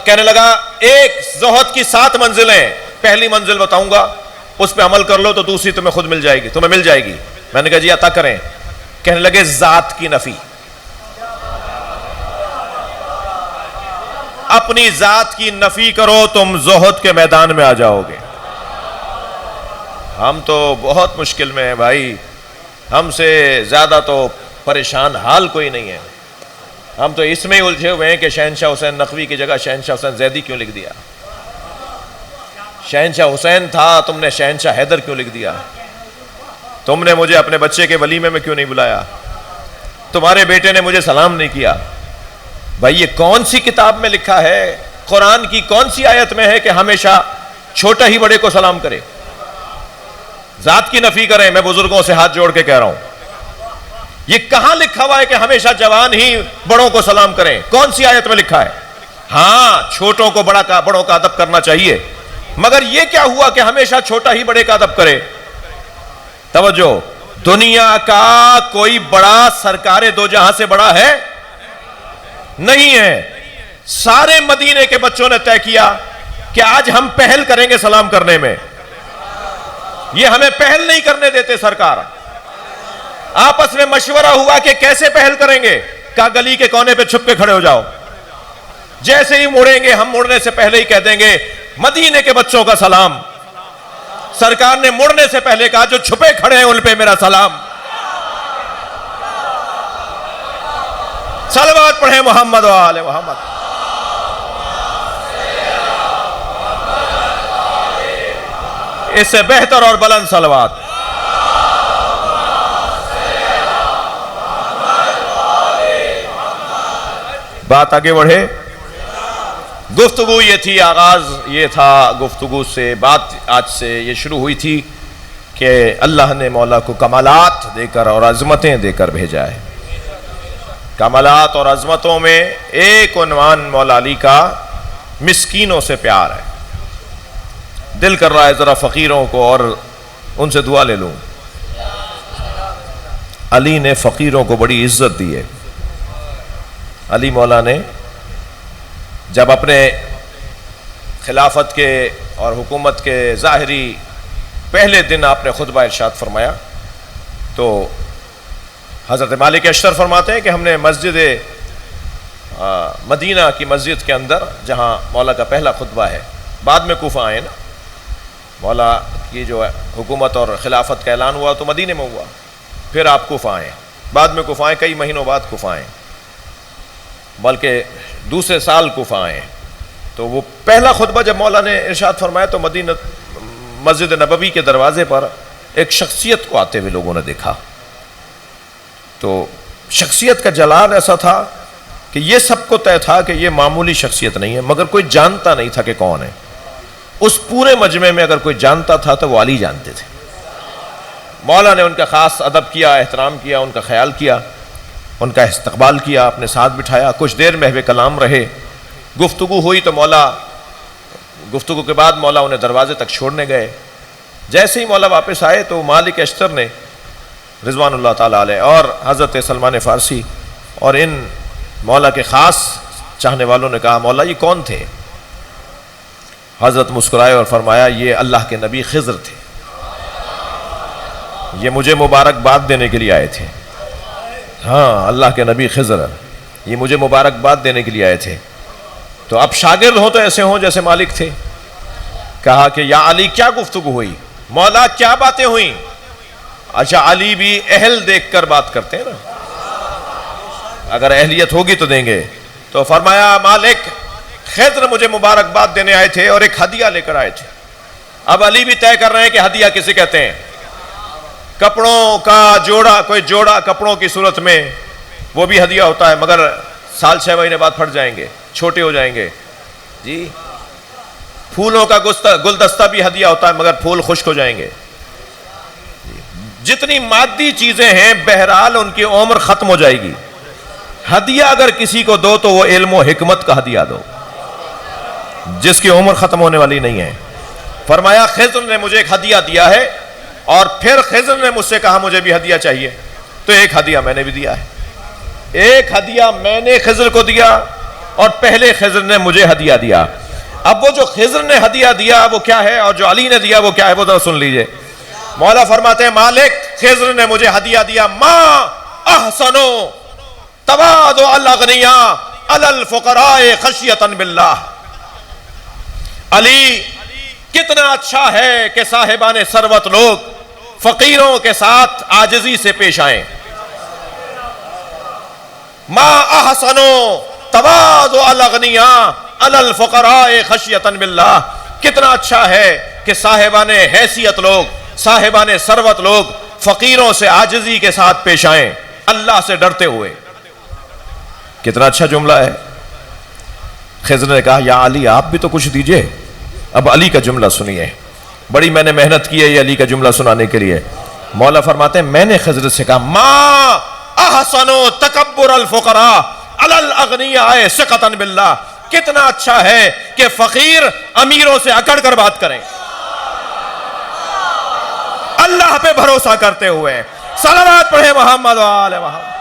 کہنے لگا ایک زہد کی 7 منزلیں، پہلی منزل بتاؤں گا، اس پہ عمل کر لو تو دوسری تمہیں خود مل جائے گی، تمہیں مل جائے گی. میں نے کہا جی عطا کریں. کہنے لگے ذات کی نفی. اپنی ذات کی نفی کرو، تم زہد کے میدان میں آ جاؤ گے. ہم تو بہت مشکل میں ہیں بھائی، ہم سے زیادہ تو پریشان حال کوئی نہیں ہے. ہم تو اس میں الجھے ہوئے ہیں کہ شہنشاہ حسین نقوی کی جگہ شہنشاہ حسین زیدی کیوں لکھ دیا؟ شہنشاہ حسین تھا، تم نے شہنشاہ حیدر کیوں لکھ دیا؟ تم نے مجھے اپنے بچے کے ولیمے میں کیوں نہیں بلایا؟ تمہارے بیٹے نے مجھے سلام نہیں کیا. بھائی یہ کون سی کتاب میں لکھا ہے؟ قرآن کی کون سی آیت میں ہے کہ ہمیشہ چھوٹا ہی بڑے کو سلام کرے؟ ذات کی نفی کریں. میں بزرگوں سے ہاتھ جوڑ کے کہہ رہا ہوں، یہ کہاں لکھا ہوا ہے کہ ہمیشہ جوان ہی بڑوں کو سلام کریں؟ کون سی آیت میں لکھا ہے؟ ہاں چھوٹوں کو بڑوں کا ادب کرنا چاہیے، مگر یہ کیا ہوا کہ ہمیشہ چھوٹا ہی بڑے کا ادب کرے؟ توجہ، دنیا کا کوئی بڑا سرکار دو جہاں سے بڑا ہے نہیں ہے. سارے مدینے کے بچوں نے طے کیا کہ آج ہم پہل کریں گے سلام کرنے میں. یہ ہمیں پہل نہیں کرنے دیتے سرکار. آپس میں مشورہ ہوا کہ کیسے پہل کریں گے. کہا گلی کے کونے پہ چھپ کے کھڑے ہو جاؤ, جیسے ہی مڑیں گے ہم مڑنے سے پہلے ہی کہہ دیں گے مدینے کے بچوں کا سلام. سرکار نے مڑنے سے پہلے کہا جو چھپے کھڑے ہیں ان پہ میرا سلام. صلوات پڑھیں محمد و آل محمد. اس سے بہتر اور بلند صلوات. بات آگے بڑھے. گفتگو یہ تھی, آغاز یہ تھا گفتگو سے, بات آج سے یہ شروع ہوئی تھی کہ اللہ نے مولا کو کمالات دے کر اور عظمتیں دے کر بھیجا ہے. کمالات اور عظمتوں میں ایک عنوان مولا علی کا مسکینوں سے پیار ہے. دل کر رہا ہے ذرا فقیروں کو اور ان سے دعا لے لوں. علی نے فقیروں کو بڑی عزت دی ہے. علی مولا نے جب اپنے خلافت کے اور حکومت کے ظاہری پہلے دن آپ نے خطبہ ارشاد فرمایا تو حضرت مالک اشتر فرماتے ہیں کہ ہم نے مسجد مدینہ کی مسجد کے اندر, جہاں مولا کا پہلا خطبہ ہے, بعد میں کوفہ آئے نا, مولا کی جو حکومت اور خلافت کا اعلان ہوا تو مدینے میں ہوا, پھر آپ کوفہ آئے, بعد میں کوفہ آئے, کئی مہینوں بعد کوفہ آئے, بلکہ دوسرے سال کوفہ آئے. تو وہ پہلا خطبہ جب مولا نے ارشاد فرمایا تو مدینہ مسجد نبوی کے دروازے پر ایک شخصیت کو آتے ہوئے لوگوں نے دیکھا. تو شخصیت کا جلال ایسا تھا کہ یہ سب کو طے تھا کہ یہ معمولی شخصیت نہیں ہے, مگر کوئی جانتا نہیں تھا کہ کون ہے. اس پورے مجمع میں اگر کوئی جانتا تھا تو وہ علی جانتے تھے. مولا نے ان کا خاص ادب کیا, احترام کیا, ان کا خیال کیا, ان کا استقبال کیا, اپنے ساتھ بٹھایا, کچھ دیر محو کلام رہے, گفتگو ہوئی تو گفتگو کے بعد مولا انہیں دروازے تک چھوڑنے گئے. جیسے ہی مولا واپس آئے تو مالک اشتر نے رضوان اللہ تعالیٰ علیہ اور حضرت سلمان فارسی اور ان مولا کے خاص چاہنے والوں نے کہا مولا یہ کون تھے؟ حضرت مسکرائے اور فرمایا یہ اللہ کے نبی خضر تھے, یہ مجھے مبارکباد دینے کے لیے آئے تھے. ہاں اللہ کے نبی خضر, یہ مجھے مبارکباد دینے کے لیے آئے تھے. تو اب شاگرد ہوں تو ایسے ہوں جیسے مالک تھے. کہا کہ یا علی کیا گفتگو ہوئی, مولا کیا باتیں ہوئیں؟ اچھا علی بھی اہل دیکھ کر بات کرتے ہیں نا, اگر اہلیت ہوگی تو دیں گے. تو فرمایا مالک خضر مجھے مبارکباد دینے آئے تھے اور ایک ہدیہ لے کر آئے تھے. اب علی بھی طے کر رہے ہیں کہ ہدیہ کسے کہتے ہیں. کپڑوں کا جوڑا, کوئی جوڑا کپڑوں کی صورت میں وہ بھی ہدیہ ہوتا ہے, مگر سال 6 مہینے بعد پھٹ جائیں گے, چھوٹے ہو جائیں گے. جی پھولوں کا گلدستہ بھی ہدیہ ہوتا ہے مگر پھول خشک ہو جائیں گے. جتنی مادی چیزیں ہیں بہرحال ان کی عمر ختم ہو جائے گی. ہدیہ اگر کسی کو دو تو وہ علم و حکمت کا ہدیہ دو جس کی عمر ختم ہونے والی نہیں ہے. فرمایا خضر نے مجھے ایک ہدیہ دیا ہے, اور پھر خضر نے مجھ سے کہا مجھے بھی ہدیہ چاہیے, تو ایک ہدیہ میں نے بھی دیا ہے. ایک ہدیہ میں نے خضر کو دیا اور پہلے خضر نے مجھے ہدیہ دیا. اب وہ جو خضر نے ہدیہ دیا وہ کیا ہے اور جو علی نے دیا وہ کیا ہے, وہ ذرا سن لیجئے. مولا فرماتے ہیں مالک خضر نے مجھے ہدیہ دیا ما احسنو تواضع الاغنیاء علی الفقراء خشیۃ باللہ. علی کتنا اچھا ہے کہ صاحبان ثروت لوگ فقیروں کے ساتھ عاجزی سے پیش آئیں. ما احسنو تواضع الاغنیاء علی الفقراء خشیۃ باللہ. کتنا اچھا ہے کہ صاحبان حیثیت لوگ, صاحبان ثروت لوگ فقیروں سے عاجزی کے ساتھ پیش آئیں اللہ سے ڈرتے ہوئے. کتنا اچھا جملہ ہے. خضر نے کہا یا علی آپ بھی تو کچھ دیجئے. اب علی کا جملہ سنیے, بڑی میں نے محنت کی ہے یہ علی کا جملہ سنانے کے لیے. مولا فرماتے ہیں میں نے خضر سے کہا ما احسنو تکبر الفقراء علی الاغنیاء ثقۃ باللہ. کتنا اچھا ہے کہ فقیر امیروں سے اکڑ کر بات کریں اللہ پہ بھروسہ کرتے ہوئے. صلوات پڑھے محمد و آل محمد.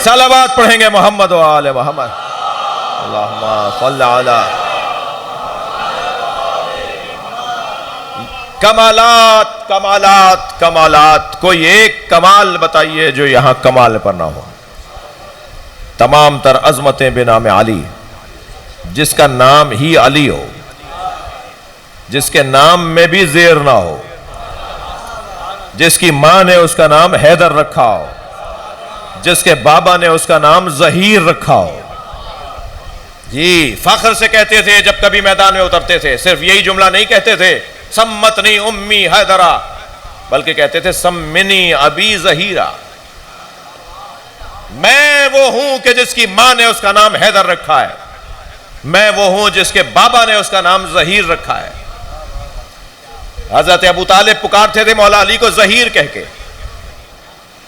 صلوات پڑھیں گے محمد و آل محمد. اللہم صل علی. کمالات کمالات کمالات، کوئی ایک کمال بتائیے جو یہاں کمال پر نہ ہو. تمام تر عظمتیں بنام علی، جس کا نام ہی علی ہو، جس کے نام میں بھی زیر نہ ہو، جس کی ماں نے اس کا نام حیدر رکھا ہو، جس کے بابا نے اس کا نام ظہیر رکھا ہو. جی فخر سے کہتے تھے جب کبھی میدان میں اترتے تھے، صرف یہی جملہ نہیں کہتے تھے سمتنی امی حیدرہ، بلکہ کہتے تھے سمنی ابی ظہیرہ. میں وہ ہوں کہ جس کی ماں نے اس کا نام حیدر رکھا ہے، میں وہ ہوں جس کے بابا نے اس کا نام ظہیر رکھا ہے. حضرت ابو طالب پکارتے تھے مولا علی کو ظہیر کہہ کے.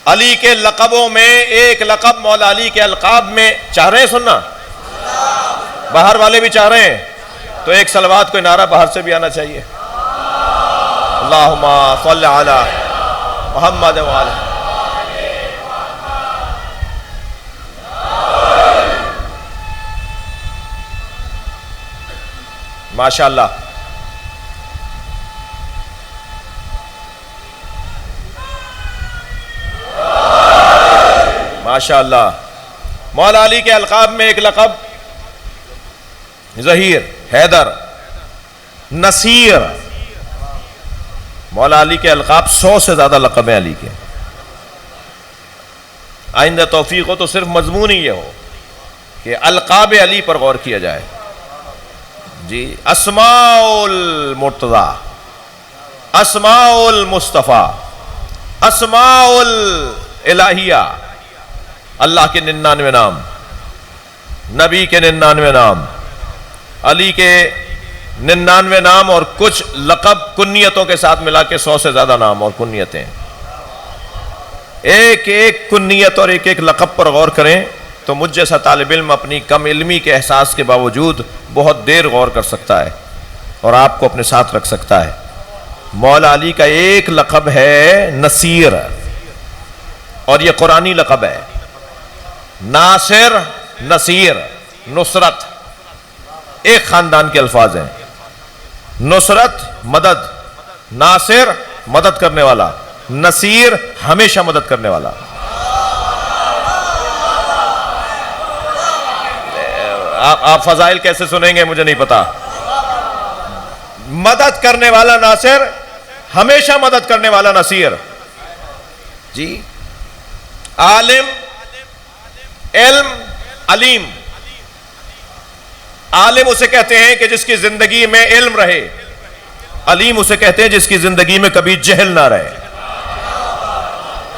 علی کے لقبوں میں ایک لقب مولا علی کے القاب میں، چاہ رہے ہیں سننا؟ باہر والے بھی چاہ رہے ہیں تو ایک صلوات کوئی نعرہ باہر سے بھی آنا چاہیے. اللہم صل علی محمد و آلہ. ماشاءاللہ. ماشاءاللہ. مولا علی کے القاب میں ایک لقب ظہیر، حیدر، نصیر. مولا علی کے القاب 100 سے زیادہ لقب ہیں علی کے. آئندہ توفیق ہو تو صرف مضمون ہی یہ ہو کہ القاب علی پر غور کیا جائے. جی اسماء المرتضی، اسماء المصطفیٰ، اسماء الالہیہ، اللہ کے 99 نام، نبی کے 99 نام، علی کے 99 نام اور کچھ لقب کنیتوں کے ساتھ ملا کے 100 سے زیادہ نام اور کنیتیں. ایک ایک کنیت اور ایک ایک لقب پر غور کریں تو مجھ جیسا طالب علم اپنی کم علمی کے احساس کے باوجود بہت دیر غور کر سکتا ہے اور آپ کو اپنے ساتھ رکھ سکتا ہے. مولا علی کا ایک لقب ہے نصیر، اور یہ قرآنی لقب ہے. ناصر، نصیر، نصرت ایک خاندان کے الفاظ ہیں. نصرت مدد، ناصر مدد کرنے والا، نصیر ہمیشہ مدد کرنے والا. آپ فضائل کیسے سنیں گے مجھے نہیں پتا. مدد کرنے والا ناصر، ہمیشہ مدد کرنے والا نصیر. جی عالم، علم، علیم. عالم اسے کہتے ہیں کہ جس کی زندگی میں علم رہے، علیم اسے کہتے ہیں جس کی زندگی میں کبھی جہل نہ رہے.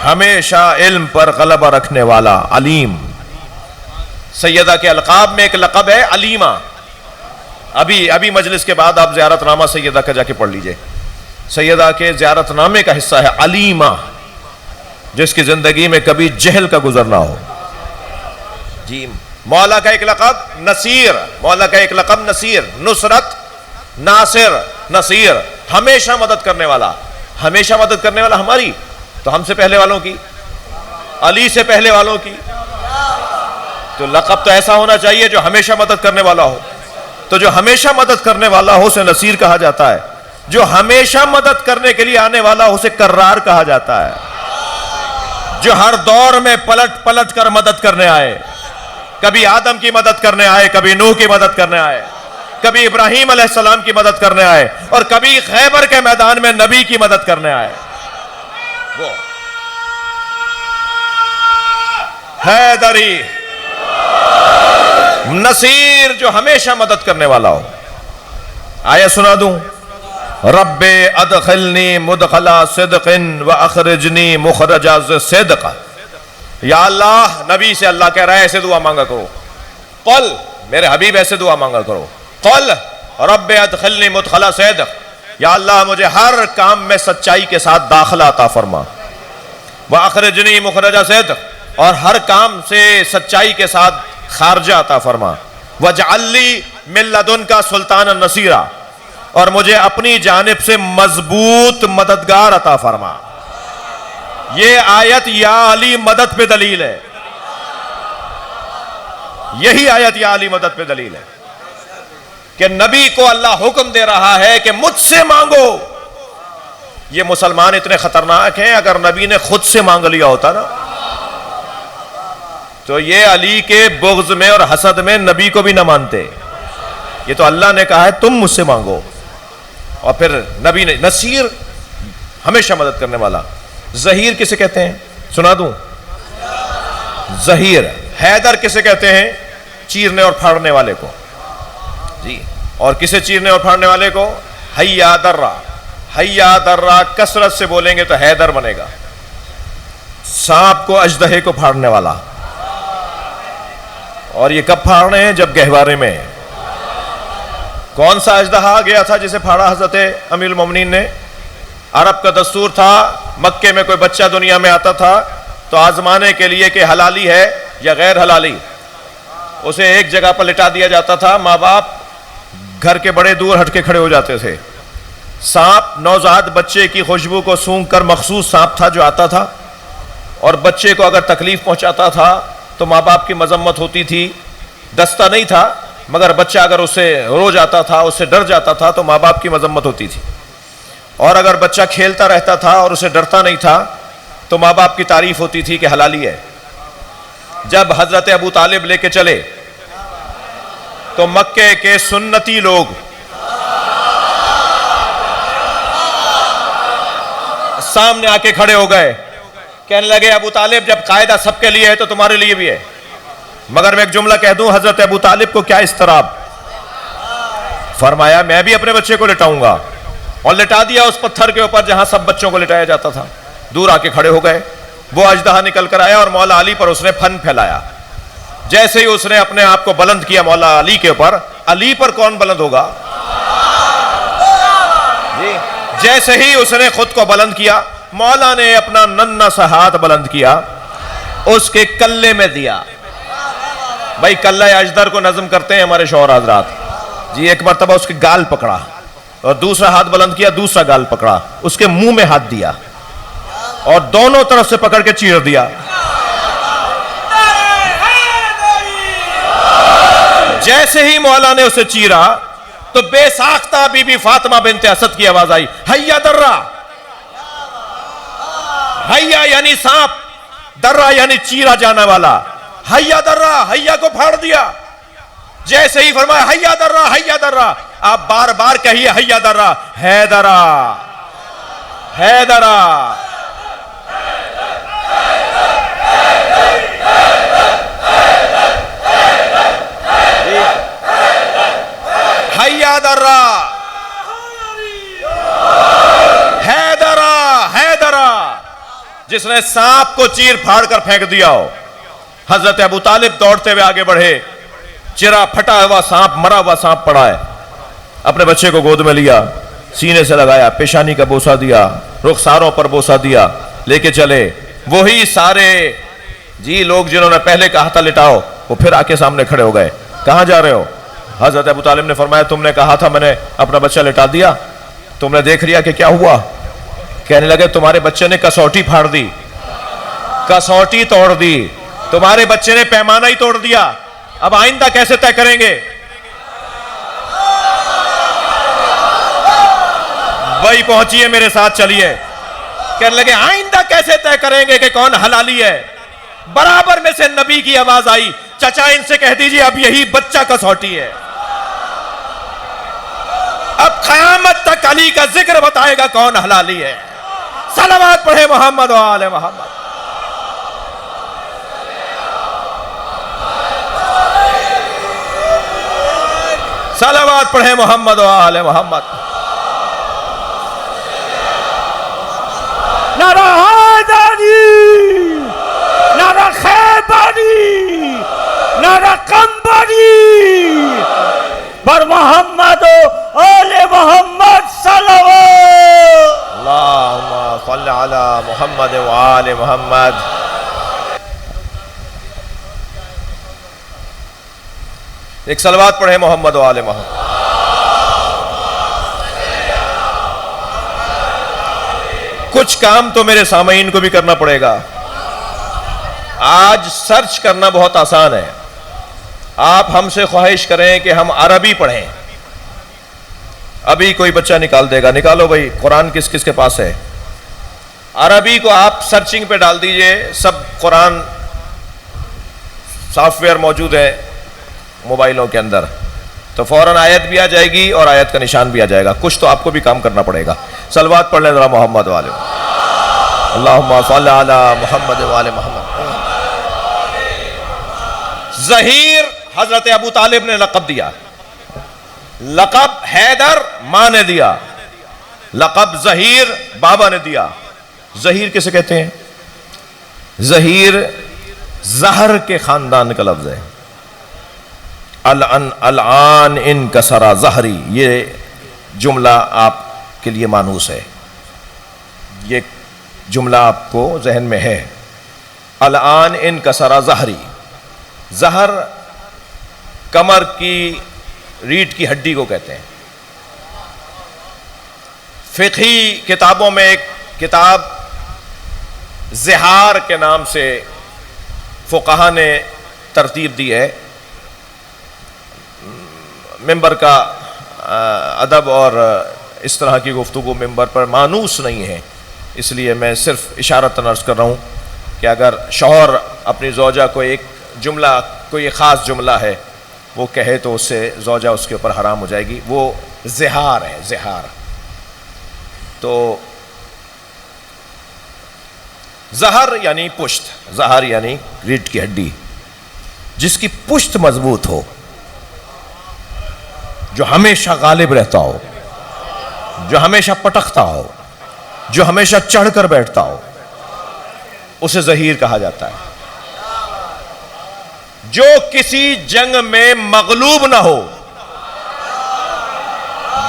ہمیشہ علم پر غلبہ رکھنے والا علیم. سیدہ کے القاب میں ایک لقب ہے علیمہ. ابھی مجلس کے بعد آپ زیارت نامہ سیدہ کا جا کے پڑھ لیجئے. سیدہ کے زیارت نامے کا حصہ ہے علیمہ، جس کی زندگی میں کبھی جہل کا گزر نہ ہو. جی مولا کا ایک لقب نصیر، مولا کا ایک لقب نصیر، نصرت، ناصر، نصیر، ہمیشہ مدد کرنے والا. ہمیشہ مدد کرنے والا ہماری تو ہم سے پہلے والوں کی، علی سے پہلے والوں کی. تو لقب تو ایسا ہونا چاہیے جو ہمیشہ مدد کرنے والا ہو. تو جو ہمیشہ مدد کرنے والا ہو اسے نصیر کہا جاتا ہے. جو ہمیشہ مدد کرنے کے لیے آنے والا ہو اسے کرار کہا جاتا ہے. جو ہر دور میں پلٹ پلٹ کر مدد کرنے آئے، کبھی آدم کی مدد کرنے آئے، کبھی نوح کی مدد کرنے آئے، کبھی ابراہیم علیہ السلام کی مدد کرنے آئے، اور کبھی خیبر کے میدان میں نبی کی مدد کرنے آئے. وہ حیدری، نصیر، جو ہمیشہ مدد کرنے والا ہو. آیہ سنا دوں؟ رب ادخلنی مدخل صدق واخرجنی مخرج صدق. یا اللہ، نبی سے اللہ کہہ رہا ہے ایسے دعا مانگا کرو. قل، میرے حبیب ایسے دعا مانگا کرو. قل رب ادخلنی مدخل صدق. یا اللہ مجھے ہر کام میں سچائی کے ساتھ داخلہ عطا فرما. واخرجنی مخرج صدق، اور ہر کام سے سچائی کے ساتھ خارجہ عطا فرما. واجعل لی من لدنک سلطانا نصیرا، اور مجھے اپنی جانب سے مضبوط مددگار عطا فرما. یہ آیت یا علی مدد پہ دلیل ہے. یہی آیت یا علی مدد پہ دلیل ہے کہ نبی کو اللہ حکم دے رہا ہے کہ مجھ سے مانگو. یہ مسلمان اتنے خطرناک ہیں، اگر نبی نے خود سے مانگ لیا ہوتا نا تو یہ علی کے بغض میں اور حسد میں نبی کو بھی نہ مانتے. یہ تو اللہ نے کہا ہے تم مجھ سے مانگو، اور پھر نبی نے نصیر ہمیشہ مدد کرنے والا. ظہیر کسے کہتے ہیں سنا دوں؟ ظہیر. حیدر کسے کہتے ہیں؟ چیرنے اور پھاڑنے والے کو جی. اور کسے چیرنے اور پھاڑنے والے کو؟ حیا درہ. حیا درہ کثرت سے بولیں گے تو حیدر بنے گا. سانپ کو اژدہے کو پھاڑنے والا. اور یہ کب پھاڑ رہے ہیں؟ جب گہوارے میں. کون سا اژدہا گیا تھا جسے پھاڑا حضرت امیر المومنین نے؟ عرب کا دستور تھا، مکے میں کوئی بچہ دنیا میں آتا تھا تو آزمانے کے لیے کہ حلالی ہے یا غیر حلالی، اسے ایک جگہ پر لٹا دیا جاتا تھا. ماں باپ گھر کے بڑے دور ہٹ کے کھڑے ہو جاتے تھے. سانپ نوزائیدہ بچے کی خوشبو کو سونگھ کر، مخصوص سانپ تھا جو آتا تھا، اور بچے کو اگر تکلیف پہنچاتا تھا تو ماں باپ کی مذمت ہوتی تھی. دستہ نہیں تھا مگر بچہ اگر اسے رو جاتا تھا، اس سے ڈر جاتا تھا تو ماں باپ کی مذمت ہوتی تھی. اور اگر بچہ کھیلتا رہتا تھا اور اسے ڈرتا نہیں تھا تو ماں باپ کی تعریف ہوتی تھی کہ حلالی ہے. جب حضرت ابو طالب لے کے چلے تو مکے کے سنتی لوگ سامنے آ کے کھڑے ہو گئے، کہنے لگے ابو طالب جب قاعدہ سب کے لیے ہے تو تمہارے لیے بھی ہے. مگر میں ایک جملہ کہہ دوں، حضرت ابو طالب کو کیا اضطراب. فرمایا میں بھی اپنے بچے کو لٹاؤں گا، اور لٹا دیا اس پتھر کے اوپر جہاں سب بچوں کو لٹایا جاتا تھا. دور آ کے کھڑے ہو گئے. وہ اژدہا نکل کر آیا اور مولا علی پر اس نے پھن پھیلایا. جیسے ہی اس نے اپنے آپ کو بلند کیا مولا علی کے اوپر، علی پر کون بلند ہوگا جی. جیسے ہی اس نے خود کو بلند کیا، مولا نے اپنا ننھا سا ہاتھ بلند کیا، اس کے کلے میں دیا. بھائی کلہ اجدر کو نظم کرتے ہیں ہمارے شوہر حضرات جی. ایک مرتبہ اس کے گال پکڑا اور دوسرا ہاتھ بلند کیا، دوسرا گال پکڑا، اس کے منہ میں ہاتھ دیا اور دونوں طرف سے پکڑ کے چیر دیا. جیسے ہی مولا نے اسے چیرا تو بے ساختہ بی بی فاطمہ بنت اسد کی آواز آئی، حیا درہ. حیا یعنی سانپ، درہ یعنی چیرا جانا والا. حیا درہ، حیا کو پھاڑ دیا. جیسے ہی فرمایا حیا درہ، حیا درہ، آپ بار بار کہیے حیا درہ، حیدرہ حیدرہ. حیا درہ حیدرہ حیدرہ. جس نے سانپ کو چیر پھاڑ کر پھینک دیا ہو. حضرت ابو طالب دوڑتے ہوئے آگے بڑھے. چرا پھٹا ہوا سانپ، مرا ہوا سانپ پڑا ہے. اپنے بچے کو گود میں لیا، سینے سے لگایا، پیشانی کا بوسہ دیا، رخساروں پر بوسہ دیا، لے کے چلے. وہی سارے جی لوگ جنہوں نے پہلے کہا تھا لٹاؤ، وہ پھر آ کے سامنے کھڑے ہو گئے. کہاں جا رہے ہو؟ حضرت ابو طالب نے فرمایا تم نے کہا تھا میں نے اپنا بچہ لٹا دیا، تم نے دیکھ لیا کہ کیا ہوا؟ کہنے لگے تمہارے بچے نے کسوٹی پھاڑ دی، کسوٹی توڑ دی، تمہارے بچے نے پیمانہ ہی توڑ دیا. اب آئندہ کیسے طے کریں گے؟ وہی پہنچیے میرے ساتھ چلیے. کہنے لگے آئندہ کیسے طے کریں گے کہ کون حلالی ہے؟ برابر میں سے نبی کی آواز آئی، چچا ان سے کہہ دیجئے اب یہی بچہ کسوٹی ہے. اب قیامت تک علی کا ذکر بتائے گا کون حلالی ہے. صلوات پڑھے محمد و آل محمد. صلوات پڑھے محمد و آل محمد. نعرہ حیدری، نعرہ خیبری، نعرہ قمبری، بر محمد و آل محمد صلوات. اللہم صلی علی محمد و آل محمد. ایک صلوات پڑھے محمد و آل محمد. کچھ کام تو میرے سامعین کو بھی کرنا پڑے گا. آج سرچ کرنا بہت آسان ہے. آپ ہم سے خواہش کریں کہ ہم عربی پڑھیں. ابھی کوئی بچہ نکال دے گا, نکالو بھائی قرآن کس کس کے پاس ہے. عربی کو آپ سرچنگ پہ ڈال دیجئے, سب قرآن سافٹ ویئر موجود ہے موبائلوں کے اندر, تو فوراً آیت بھی آ جائے گی اور آیت کا نشان بھی آ جائے گا. کچھ تو آپ کو بھی کام کرنا پڑے گا. صلوات پڑھ لیں ذرا محمد والے, اللہم صلی علی محمد والے محمد. ظہیر حضرت ابو طالب نے لقب دیا, لقب حیدر ماں نے دیا, لقب ظہیر بابا نے دیا. ظہیر کسے کہتے ہیں؟ ظہیر زہر کے خاندان کا لفظ ہے. الان انکسر ظہری, یہ جملہ آپ کے لیے مانوس ہے, یہ جملہ آپ کو ذہن میں ہے. الان انکسر ظہری, زہر کمر کی ریڑھ کی ہڈی کو کہتے ہیں. فقہی کتابوں میں ایک کتاب زہار کے نام سے فقہا نے ترتیب دی ہے. ممبر کا ادب اور اس طرح کی گفتگو ممبر پر مانوس نہیں ہے, اس لیے میں صرف اشارتاً عرض کر رہا ہوں کہ اگر شوہر اپنی زوجہ کو ایک جملہ, کوئی خاص جملہ ہے وہ کہے تو اس سے زوجہ اس کے اوپر حرام ہو جائے گی. وہ زہار ہے, زہار. تو زہر یعنی پشت, زہر یعنی ریڑھ کی ہڈی. جس کی پشت مضبوط ہو, جو ہمیشہ غالب رہتا ہو, جو ہمیشہ پٹکتا ہو, جو ہمیشہ چڑھ کر بیٹھتا ہو, اسے ظہیر کہا جاتا ہے. جو کسی جنگ میں مغلوب نہ ہو,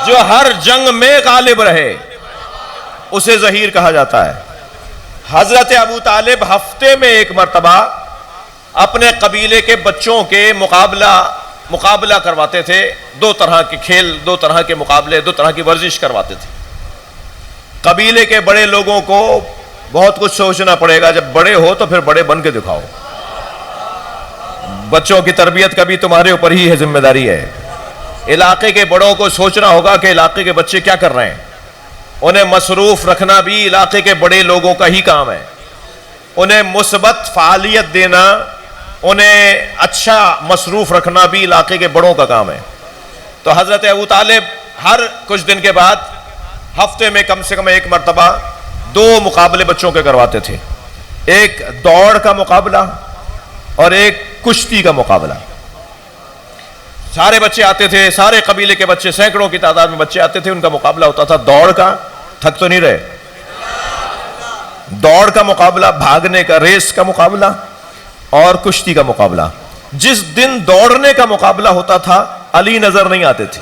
جو ہر جنگ میں غالب رہے, اسے ظہیر کہا جاتا ہے. حضرت ابو طالب ہفتے میں ایک مرتبہ اپنے قبیلے کے بچوں کے مقابلہ کرواتے تھے. دو طرح کے کھیل, دو طرح کے مقابلے, دو طرح کی ورزش کرواتے تھے. قبیلے کے بڑے لوگوں کو بہت کچھ سوچنا پڑے گا, جب بڑے ہو تو پھر بڑے بن کے دکھاؤ. بچوں کی تربیت کا بھی تمہارے اوپر ہی ہے, ذمہ داری ہے. علاقے کے بڑوں کو سوچنا ہوگا کہ علاقے کے بچے کیا کر رہے ہیں, انہیں مصروف رکھنا بھی علاقے کے بڑے لوگوں کا ہی کام ہے. انہیں مثبت فعالیت دینا, انہیں اچھا مصروف رکھنا بھی علاقے کے بڑوں کا کام ہے. تو حضرت ابو طالب ہر کچھ دن کے بعد ہفتے میں کم سے کم ایک مرتبہ 2 مقابلے بچوں کے کرواتے تھے. ایک دوڑ کا مقابلہ اور ایک کشتی کا مقابلہ. سارے بچے آتے تھے, سارے قبیلے کے بچے, سینکڑوں کی تعداد میں بچے آتے تھے. ان کا مقابلہ ہوتا تھا دوڑ کا, تھک تو نہیں رہے, دوڑ کا مقابلہ, بھاگنے کا, ریس کا مقابلہ, اور کشتی کا مقابلہ. جس دن دوڑنے کا مقابلہ ہوتا تھا علی نظر نہیں آتے تھے.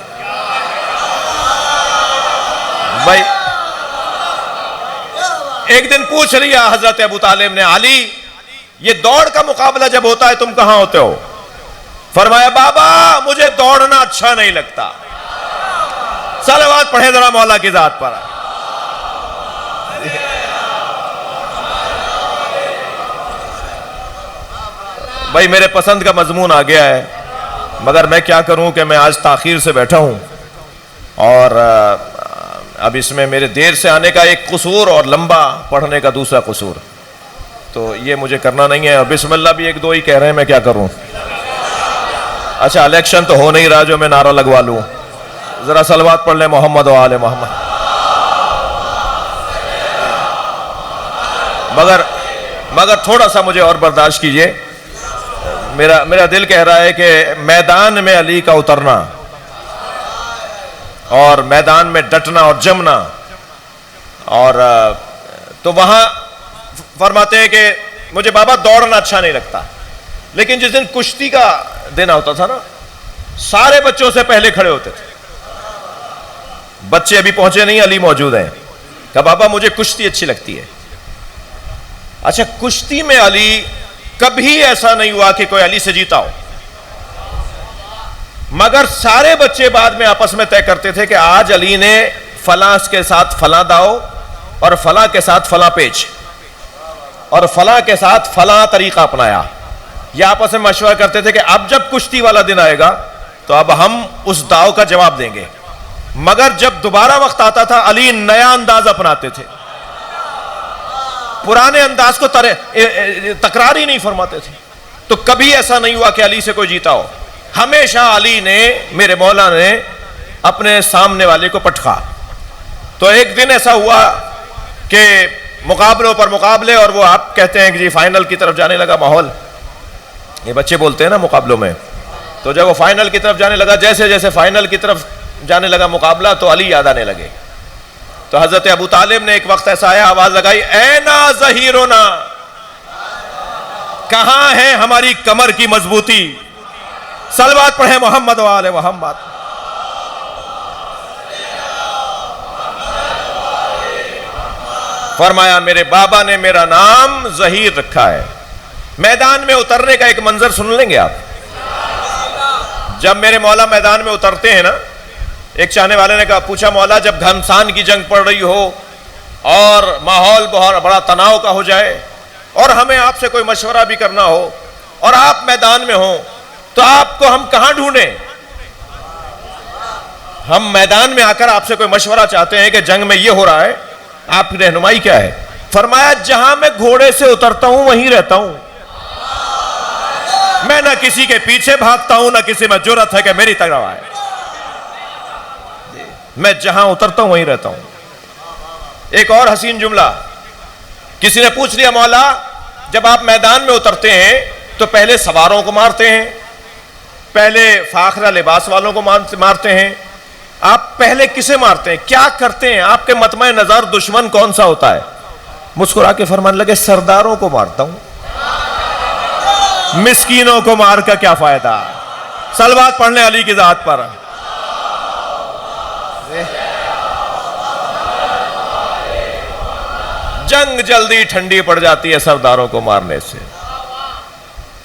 بھائی ایک دن پوچھ لیا حضرت ابو طالب نے, علی یہ دوڑ کا مقابلہ جب ہوتا ہے تم کہاں ہوتے ہو؟ فرمایا بابا مجھے دوڑنا اچھا نہیں لگتا. صلوات پڑھیں ذرا مولا کی ذات پر. بھائی میرے پسند کا مضمون آ گیا ہے, مگر میں کیا کروں کہ میں آج تاخیر سے بیٹھا ہوں, اور اب اس میں میرے دیر سے آنے کا ایک قصور اور لمبا پڑھنے کا دوسرا قصور, تو یہ مجھے کرنا نہیں ہے. اور بسم اللہ بھی 1-2 ہی کہہ رہے ہیں, میں کیا کروں. اچھا الیکشن تو ہو نہیں رہا جو میں نعرہ لگوا لوں. ذرا صلوات پڑھ لیں محمد و آل محمد. مگر تھوڑا سا مجھے اور برداشت کیجئے. میرا دل کہہ رہا ہے کہ میدان میں علی کا اترنا اور میدان میں ڈٹنا اور جمنا, اور تو وہاں فرماتے ہیں کہ مجھے بابا دوڑنا اچھا نہیں لگتا. لیکن جس دن کشتی کا دن ہوتا تھا نا, سارے بچوں سے پہلے کھڑے ہوتے تھے. بچے ابھی پہنچے نہیں, علی موجود ہیں. کہا بابا مجھے کشتی اچھی لگتی ہے. اچھا کشتی میں علی, کبھی ایسا نہیں ہوا کہ کوئی علی سے جیتا ہو, مگر سارے بچے بعد میں آپس میں طے کرتے تھے کہ آج علی نے فلاں کے ساتھ فلاں داؤ, اور فلاں کے ساتھ فلاں پیچ, اور فلاں کے ساتھ فلاں طریقہ اپنایا. یہ آپس میں مشورہ کرتے تھے کہ اب جب کشتی والا دن آئے گا تو اب ہم اس داؤ کا جواب دیں گے. مگر جب دوبارہ وقت آتا تھا علی نیا انداز اپناتے تھے, پرانے انداز کو تکرار ہی نہیں فرماتے تھے. تو کبھی ایسا نہیں ہوا کہ علی سے کوئی جیتا ہو. ہمیشہ علی نے, میرے مولا نے اپنے سامنے والے کو پٹخا. تو ایک دن ایسا ہوا کہ مقابلوں پر مقابلے, اور وہ آپ کہتے ہیں کہ جی فائنل کی طرف جانے لگا ماحول. یہ بچے بولتے ہیں نا مقابلوں میں. تو جب وہ فائنل کی طرف جانے لگا, جیسے جیسے فائنل کی طرف جانے لگا مقابلہ, تو علی یاد آنے لگے. تو حضرت ابو طالب نے ایک وقت ایسا آیا, آواز لگائی, اینا ظہیرنا, کہاں ہے ہماری کمر کی مضبوطی. صلوات پڑھیں محمد و آل محمد. فرمایا میرے بابا نے میرا نام ظہیر رکھا ہے. میدان میں اترنے کا ایک منظر سن لیں گے آپ. جب میرے مولا میدان میں اترتے ہیں نا, ایک چاہنے والے نے کہا, پوچھا مولا جب گھمسان کی جنگ پڑ رہی ہو اور ماحول بہت بڑا تناؤ کا ہو جائے اور ہمیں آپ سے کوئی مشورہ بھی کرنا ہو اور آپ میدان میں ہوں, تو آپ کو ہم کہاں ڈھونڈیں؟ ہم میدان میں آ کر آپ سے کوئی مشورہ چاہتے ہیں کہ جنگ میں یہ ہو رہا ہے, آپ کی رہنمائی کیا ہے؟ فرمایا جہاں میں گھوڑے سے اترتا ہوں وہیں رہتا ہوں. میں نہ کسی کے پیچھے بھاگتا ہوں, نہ کسی میں جرأت ہے کہ میری طرف آئے. میں جہاں اترتا ہوں وہیں رہتا ہوں. ایک اور حسین جملہ, کسی نے پوچھ لیا مولا جب آپ میدان میں اترتے ہیں تو پہلے سواروں کو مارتے ہیں, پہلے فاخرہ لباس والوں کو مارتے ہیں, آپ پہلے کسے مارتے ہیں, کیا کرتے ہیں؟ آپ کے مطمع نظر دشمن کون سا ہوتا ہے؟ مسکرا کے فرمان لگے, سرداروں کو مارتا ہوں, مسکینوں کو مار کا کیا فائدہ. صلوات پڑھنے علی کی ذات پر. جنگ جلدی ٹھنڈی پڑ جاتی ہے سرداروں کو مارنے سے.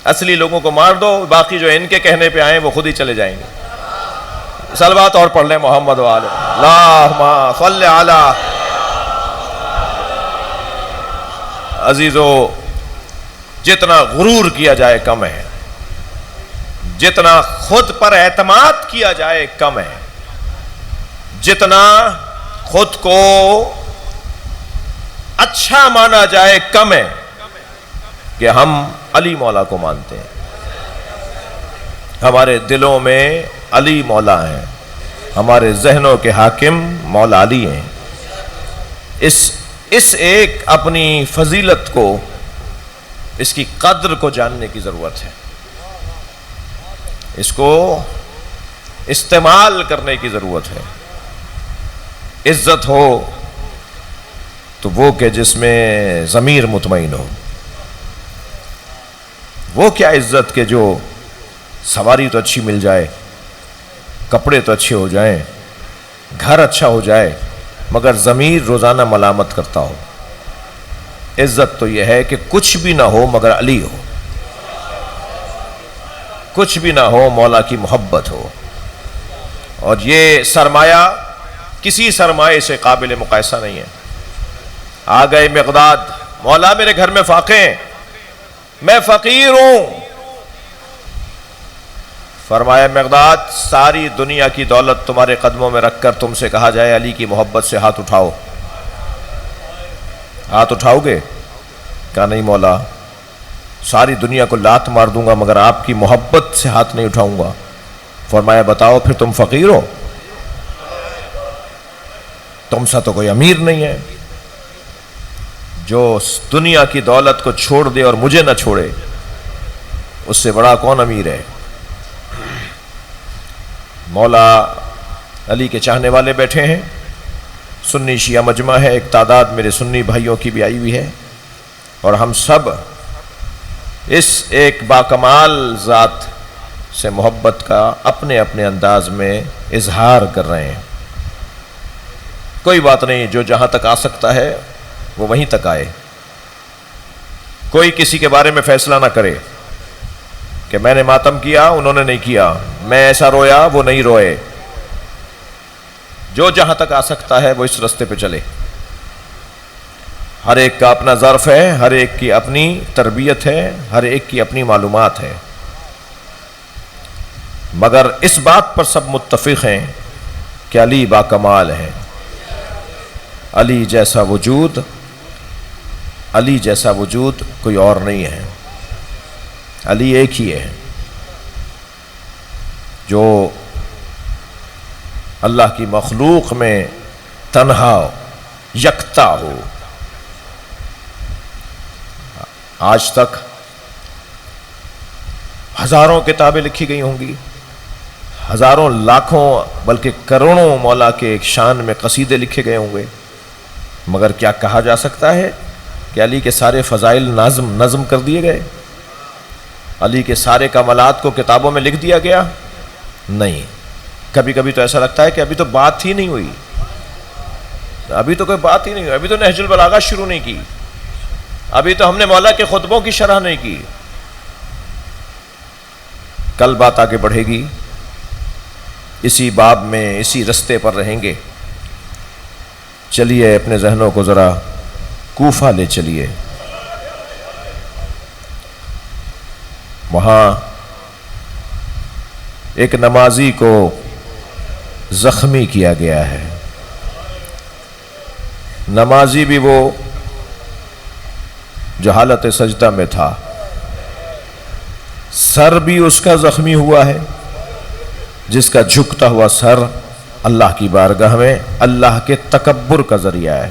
اصلی لوگوں کو مار دو, باقی جو ان کے کہنے پہ آئیں وہ خود ہی چلے جائیں گے. صلوات اور پڑھ لیں محمد والے. اللہم صلی علی. عزیزو, جتنا غرور کیا جائے کم ہے, جتنا خود پر اعتماد کیا جائے کم ہے, جتنا خود کو اچھا مانا جائے کم ہے, کہ ہم علی مولا کو مانتے ہیں. ہمارے دلوں میں علی مولا ہیں, ہمارے ذہنوں کے حاکم مولا علی ہیں. اس ایک اپنی فضیلت کو, اس کی قدر کو جاننے کی ضرورت ہے, اس کو استعمال کرنے کی ضرورت ہے. عزت ہو تو وہ کہ جس میں ضمیر مطمئن ہو. وہ کیا عزت کہ جو سواری تو اچھی مل جائے, کپڑے تو اچھے ہو جائیں, گھر اچھا ہو جائے, مگر ضمیر روزانہ ملامت کرتا ہو. عزت تو یہ ہے کہ کچھ بھی نہ ہو مگر علی ہو, کچھ بھی نہ ہو مولا کی محبت ہو. اور یہ سرمایہ کسی سرمایہ سے قابل مقایسہ نہیں ہے. آ گئے مقداد, مولا میرے گھر میں فاقے ہیں, میں فقیر ہوں. فرمایا مقداد, ساری دنیا کی دولت تمہارے قدموں میں رکھ کر تم سے کہا جائے علی کی محبت سے ہاتھ اٹھاؤ, ہاتھ اٹھاؤ گے؟ کہا نہیں مولا, ساری دنیا کو لات مار دوں گا مگر آپ کی محبت سے ہاتھ نہیں اٹھاؤں گا. فرمایا بتاؤ پھر تم فقیر ہو؟ تم سا تو کوئی امیر نہیں ہے. جو دنیا کی دولت کو چھوڑ دے اور مجھے نہ چھوڑے, اس سے بڑا کون امیر ہے؟ مولا علی کے چاہنے والے بیٹھے ہیں, سنی شیعہ مجمع ہے, ایک تعداد میرے سنی بھائیوں کی بھی آئی ہوئی ہے, اور ہم سب اس ایک باکمال ذات سے محبت کا اپنے اپنے انداز میں اظہار کر رہے ہیں. کوئی بات نہیں, جو جہاں تک آ سکتا ہے وہ وہیں تک آئے. کوئی کسی کے بارے میں فیصلہ نہ کرے کہ میں نے ماتم کیا انہوں نے نہیں کیا, میں ایسا رویا وہ نہیں روئے. جو جہاں تک آ سکتا ہے وہ اس رستے پہ چلے. ہر ایک کا اپنا ظرف ہے، ہر ایک کی اپنی تربیت ہے، ہر ایک کی اپنی معلومات ہے، مگر اس بات پر سب متفق ہیں کہ علی باکمال ہے۔ علی جیسا وجود کوئی اور نہیں ہے، علی ایک ہی ہے جو اللہ کی مخلوق میں تنہا یکتا ہو۔ آج تک ہزاروں کتابیں لکھی گئی ہوں گی، ہزاروں لاکھوں بلکہ کروڑوں مولا کے ایک شان میں قصیدے لکھے گئے ہوں گے، مگر کیا کہا جا سکتا ہے کہ علی کے سارے فضائل نظم کر دیے گئے؟ علی کے سارے کمالات کو کتابوں میں لکھ دیا گیا؟ نہیں۔ کبھی کبھی تو ایسا لگتا ہے کہ ابھی تو بات ہی نہیں ہوئی، ابھی تو کوئی بات ہی نہیں ہوئی، ابھی تو نہج البلاغہ شروع نہیں کی، ابھی تو ہم نے مولا کے خطبوں کی شرح نہیں کی۔ کل بات آگے بڑھے گی، اسی باب میں اسی رستے پر رہیں گے۔ چلیے اپنے ذہنوں کو ذرا کوفہ لے چلیے۔ وہاں ایک نمازی کو زخمی کیا گیا ہے، نمازی بھی وہ جو حالت سجدہ میں تھا، سر بھی اس کا زخمی ہوا ہے، جس کا جھکتا ہوا سر اللہ کی بارگاہ میں اللہ کے تکبر کا ذریعہ ہے۔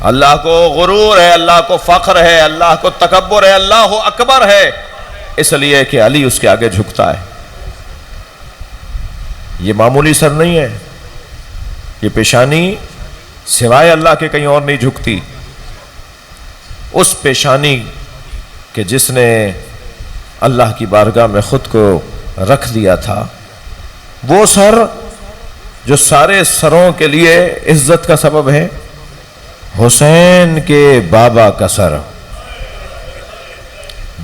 اللہ کو غرور ہے، اللہ کو فخر ہے، اللہ کو تکبر ہے، اللہ اکبر ہے، اس لیے کہ علی اس کے آگے جھکتا ہے۔ یہ معمولی سر نہیں ہے، یہ پیشانی سوائے اللہ کے کہیں اور نہیں جھکتی۔ اس پیشانی کہ جس نے اللہ کی بارگاہ میں خود کو رکھ دیا تھا، وہ سر جو سارے سروں کے لیے عزت کا سبب ہے، حسین کے بابا کا سر،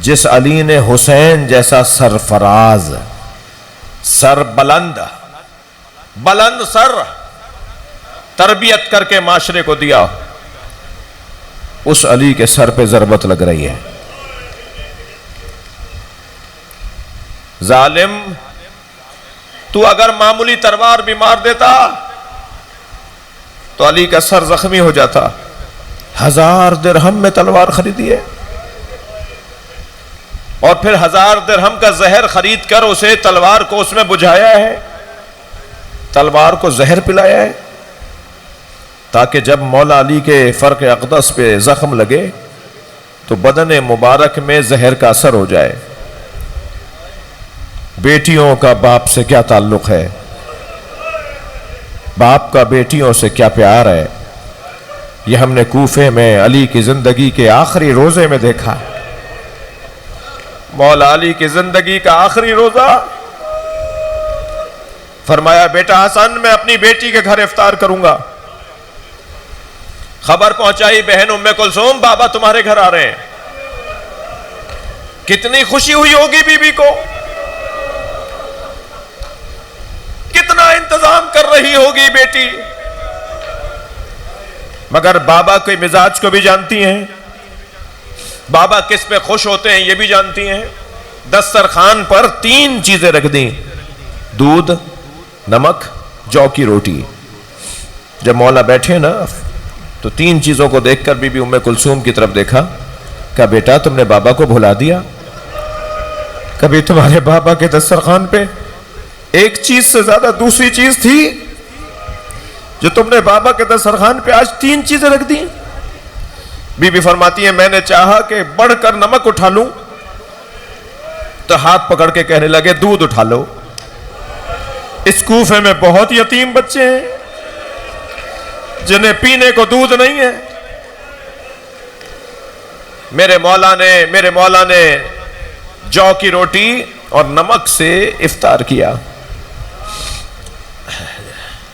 جس علی نے حسین جیسا سرفراز، سر بلند سر تربیت کر کے معاشرے کو دیا، اس علی کے سر پہ ضربت لگ رہی ہے۔ ظالم، تو اگر معمولی تلوار بھی مار دیتا تو علی کا سر زخمی ہو جاتا۔ 1000 درہم میں تلوار خریدی ہے، اور پھر 1000 درہم کا زہر خرید کر اسے تلوار کو اس میں بجھایا ہے، تلوار کو زہر پلایا ہے، تاکہ جب مولا علی کے فرق اقدس پہ زخم لگے تو بدن مبارک میں زہر کا اثر ہو جائے۔ بیٹیوں کا باپ سے کیا تعلق ہے، باپ کا بیٹیوں سے کیا پیار ہے، یہ ہم نے کوفے میں علی کی زندگی کے آخری روزے میں دیکھا۔ مولا علی کی زندگی کا آخری روزہ، فرمایا بیٹا حسن میں اپنی بیٹی کے گھر افطار کروں گا۔ خبر پہنچائی بہن ام کلثوم، بابا تمہارے گھر آ رہے ہیں۔ کتنی خوشی ہوئی ہوگی بی بی کو، کتنا انتظام کر رہی ہوگی بیٹی، مگر بابا کے مزاج کو بھی جانتی ہیں، بابا کس پہ خوش ہوتے ہیں یہ بھی جانتی ہیں۔ دسترخوان پر 3 چیزیں رکھ دیں، دودھ، نمک، جو کی روٹی۔ جب مولا بیٹھے نا تو 3 چیزوں کو دیکھ کر بی بی ام کلثوم کی طرف دیکھا، کہا بیٹا تم نے بابا کو بھلا دیا؟ کبھی تمہارے بابا کے دسترخوان پہ ایک چیز سے زیادہ دوسری چیز تھی، جو تم نے بابا کے دسترخوان پہ آج 3 چیزیں رکھ دی؟ بی بی فرماتی ہیں میں نے چاہا کہ بڑھ کر نمک اٹھا لوں تو ہاتھ پکڑ کے کہنے لگے دودھ اٹھا لو۔ اس کوفے میں بہت یتیم بچے ہیں جنہیں پینے کو دودھ نہیں ہے۔ میرے مولا نے جو کی روٹی اور نمک سے افطار کیا۔